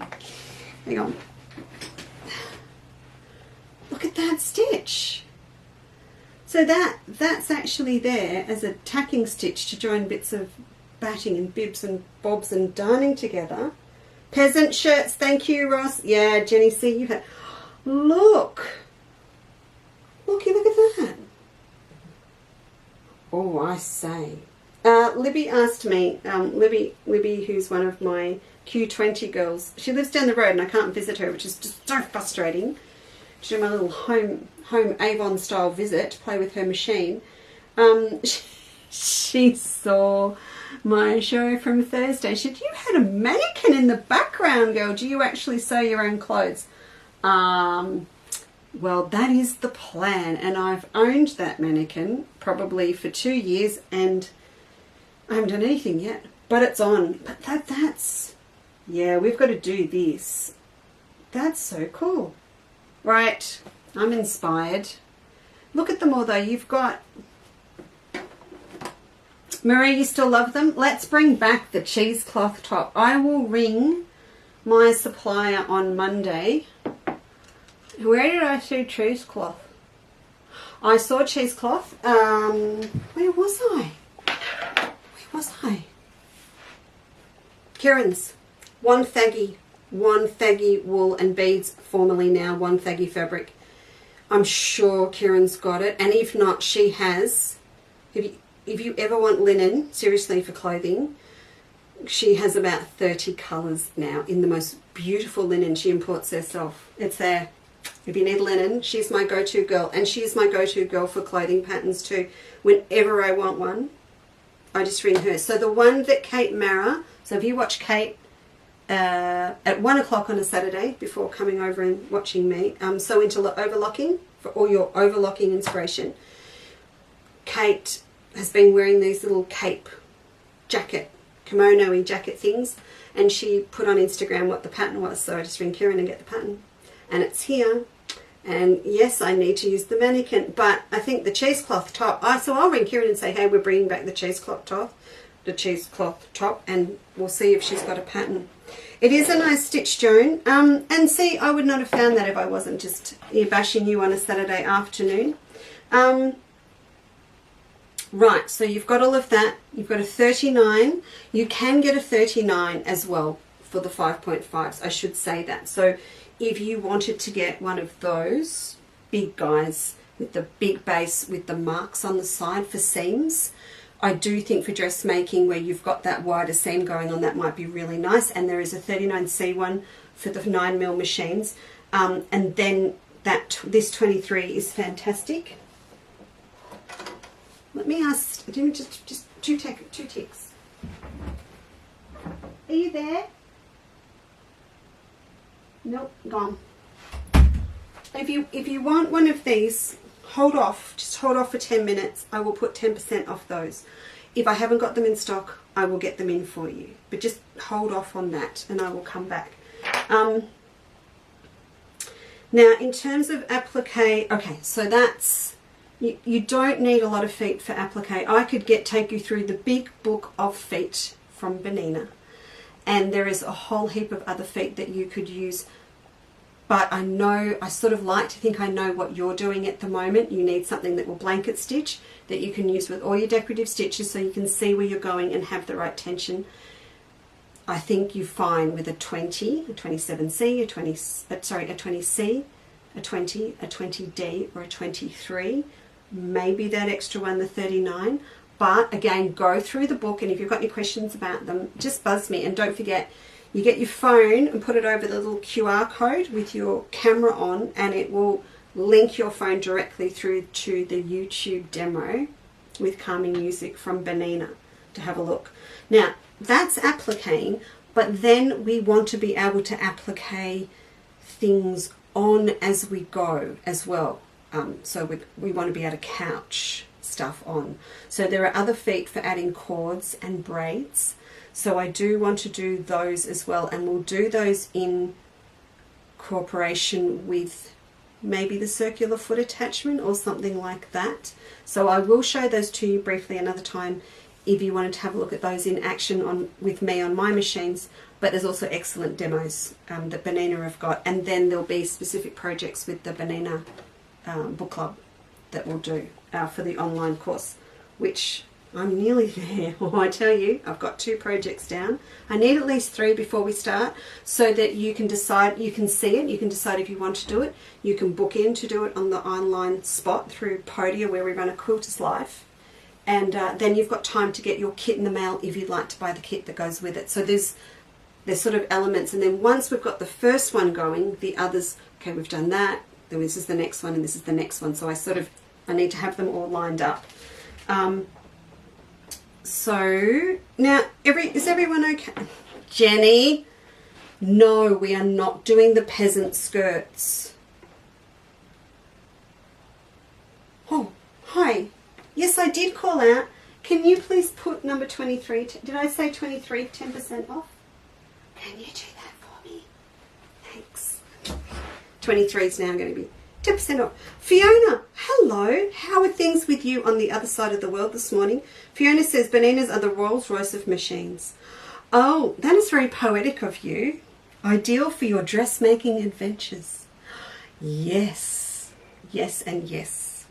Hang on. Look at that stitch. So that's actually there as a tacking stitch to join bits of batting and bibs and bobs and darning together. Peasant shirts, thank you, Ross. Yeah, Jenny, see you had... Look Looky, look at that. Oh, I say. Libby asked me, Libby, who's one of my Q20 girls, she lives down the road and I can't visit her, which is just so frustrating. To do my little home Avon style visit, play with her machine. She saw my show from Thursday. She said, "You had a mannequin in the background, girl. Do you actually sew your own clothes?" Well, that is the plan, and I've owned that mannequin probably for 2 years and I haven't done anything yet, but it's on. But that's, yeah, we've got to do this. That's so cool. Right, I'm inspired. Look at them all though. You've got, Marie, you still love them? Let's bring back the cheesecloth top. I will ring my supplier on Monday. Where did I see cheesecloth? I saw cheesecloth. Where was I? Where was I? Kieran's. One Thaggy wool and beads, formerly now One Thaggy fabric. I'm sure Kieran's got it, and if not, she has. If you ever want linen, seriously, for clothing, she has about 30 colours now in the most beautiful linen she imports herself. It's there. If you need linen, she's my go-to girl, and she's my go-to girl for clothing patterns too. Whenever I want one, I just ring her. So the one that Kate Mara, so if you watch Kate at 1 o'clock on a Saturday before coming over and watching me, so into overlocking for all your overlocking inspiration. Kate has been wearing these little cape jacket, kimono-y jacket things, and she put on Instagram what the pattern was, so I just ring Kieran and get the pattern. And it's here. And yes, I need to use the mannequin, but I think the cheesecloth top, so I'll ring Kieran and say, hey, we're bringing back the cheesecloth top, and we'll see if she's got a pattern. It is a nice stitch, Joan. And see, I would not have found that if I wasn't just bashing you on a Saturday afternoon. Right, so you've got all of that. You've got a 39. You can get a 39 as well for the 5.5s. I should say that. So if you wanted to get one of those big guys with the big base with the marks on the side for seams, I do think for dressmaking where you've got that wider seam going on, that might be really nice. And there is a 39C one for the 9mm machines. And then this 23 is fantastic. Let me ask, just two ticks. Are you there? Nope, gone. If you want one of these, hold off. Just hold off for 10 minutes. I will put 10% off those. If I haven't got them in stock, I will get them in for you. But just hold off on that and I will come back. Now, in terms of applique, okay, so that's, you don't need a lot of feet for applique. I could take you through the big book of feet from Bernina. And there is a whole heap of other feet that you could use. But I sort of like to think I know what you're doing at the moment. You need something that will blanket stitch, that you can use with all your decorative stitches so you can see where you're going and have the right tension. I think you're fine with a 20, a 27C, a 20C, a 20, a 20D, or a 23. Maybe that extra one, the 39. But again, go through the book, and if you've got any questions about them, just buzz me. And don't forget, you get your phone and put it over the little QR code with your camera on, and it will link your phone directly through to the YouTube demo with calming music from Bernina to have a look. Now, that's appliquing, but then we want to be able to applique things on as we go as well. So we want to be able to couch stuff on. So there are other feet for adding cords and braids. So I do want to do those as well, and we'll do those in cooperation with maybe the circular foot attachment or something like that. So I will show those to you briefly another time if you wanted to have a look at those in action with me on my machines. But there's also excellent demos that Bernina have got, and then there'll be specific projects with the Bernina book club that we'll do for the online course, which I'm nearly there. Oh, I tell you, I've got 2 projects down. I need at least 3 before we start so that you can decide, you can see it, you can decide if you want to do it. You can book in to do it on the online spot through Podia where we run a Quilter's Life. And then you've got time to get your kit in the mail if you'd like to buy the kit that goes with it. So there's sort of elements. And then once we've got the first one going, the others, okay, we've done that. Then this is the next one and this is the next one. So I need to have them all lined up. So now, is everyone okay? Jenny, no, we are not doing the peasant skirts. Oh, hi. Yes, I did call out. Can you please put number 23? Did I say 23, 10% off? Can you do that for me? Thanks. 23 is now going to be 10% off. Fiona, hello. How are things with you on the other side of the world this morning? Fiona says, Berninas are the Rolls Royce of machines. Oh, that is very poetic of you. Ideal for your dressmaking adventures. Yes. Yes and yes.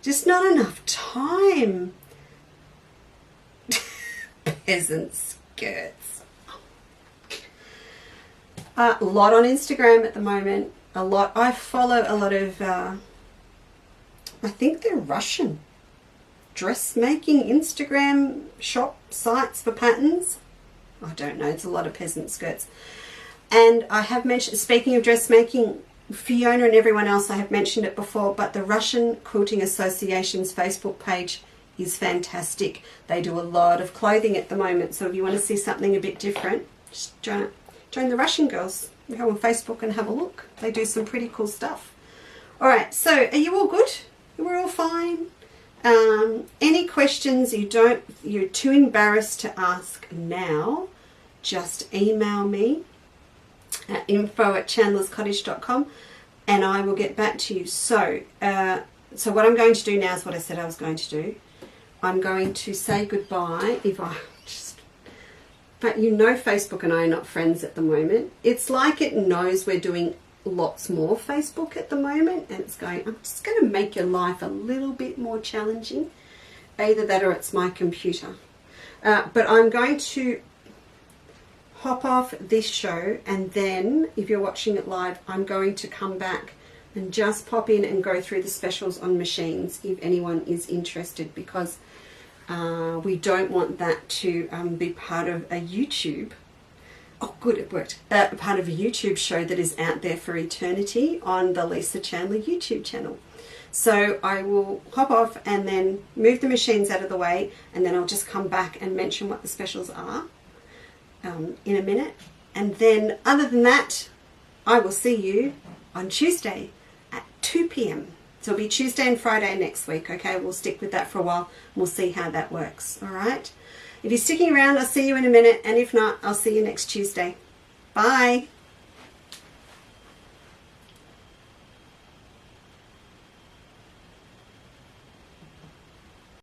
Just not enough time. Peasant skirts. A lot on Instagram at the moment. A lot. I follow a lot of, I think they're Russian dressmaking Instagram shop sites for patterns. I don't know. It's a lot of peasant skirts. And I have mentioned, speaking of dressmaking, Fiona and everyone else, I have mentioned it before, but the Russian Quilting Association's Facebook page is fantastic. They do a lot of clothing at the moment, so if you want to see something a bit different, just join the Russian girls. Go on Facebook and have a look. They do some pretty cool stuff. Alright, so are you all good? We're all fine? Any questions you're too embarrassed to ask now, just email me at info@chandlerscottage.com and I will get back to you. So what I'm going to do now is what I said I was going to do. I'm going to say goodbye but you know Facebook and I are not friends at the moment. It's like it knows we're doing lots more Facebook at the moment and it's going, I'm just going to make your life a little bit more challenging. Either that or it's my computer. But I'm going to hop off this show and then if you're watching it live, I'm going to come back and just pop in and go through the specials on machines if anyone is interested, because we don't want that to be part of a YouTube. Oh, good, it worked. Part of a YouTube show that is out there for eternity on the Lisa Chandler YouTube channel. So I will hop off and then move the machines out of the way, and then I'll just come back and mention what the specials are in a minute. And then other than that, I will see you on Tuesday at 2 p.m. So it'll be Tuesday and Friday next week, okay? We'll stick with that for a while and we'll see how that works, all right? If you're sticking around, I'll see you in a minute, and if not, I'll see you next Tuesday. Bye.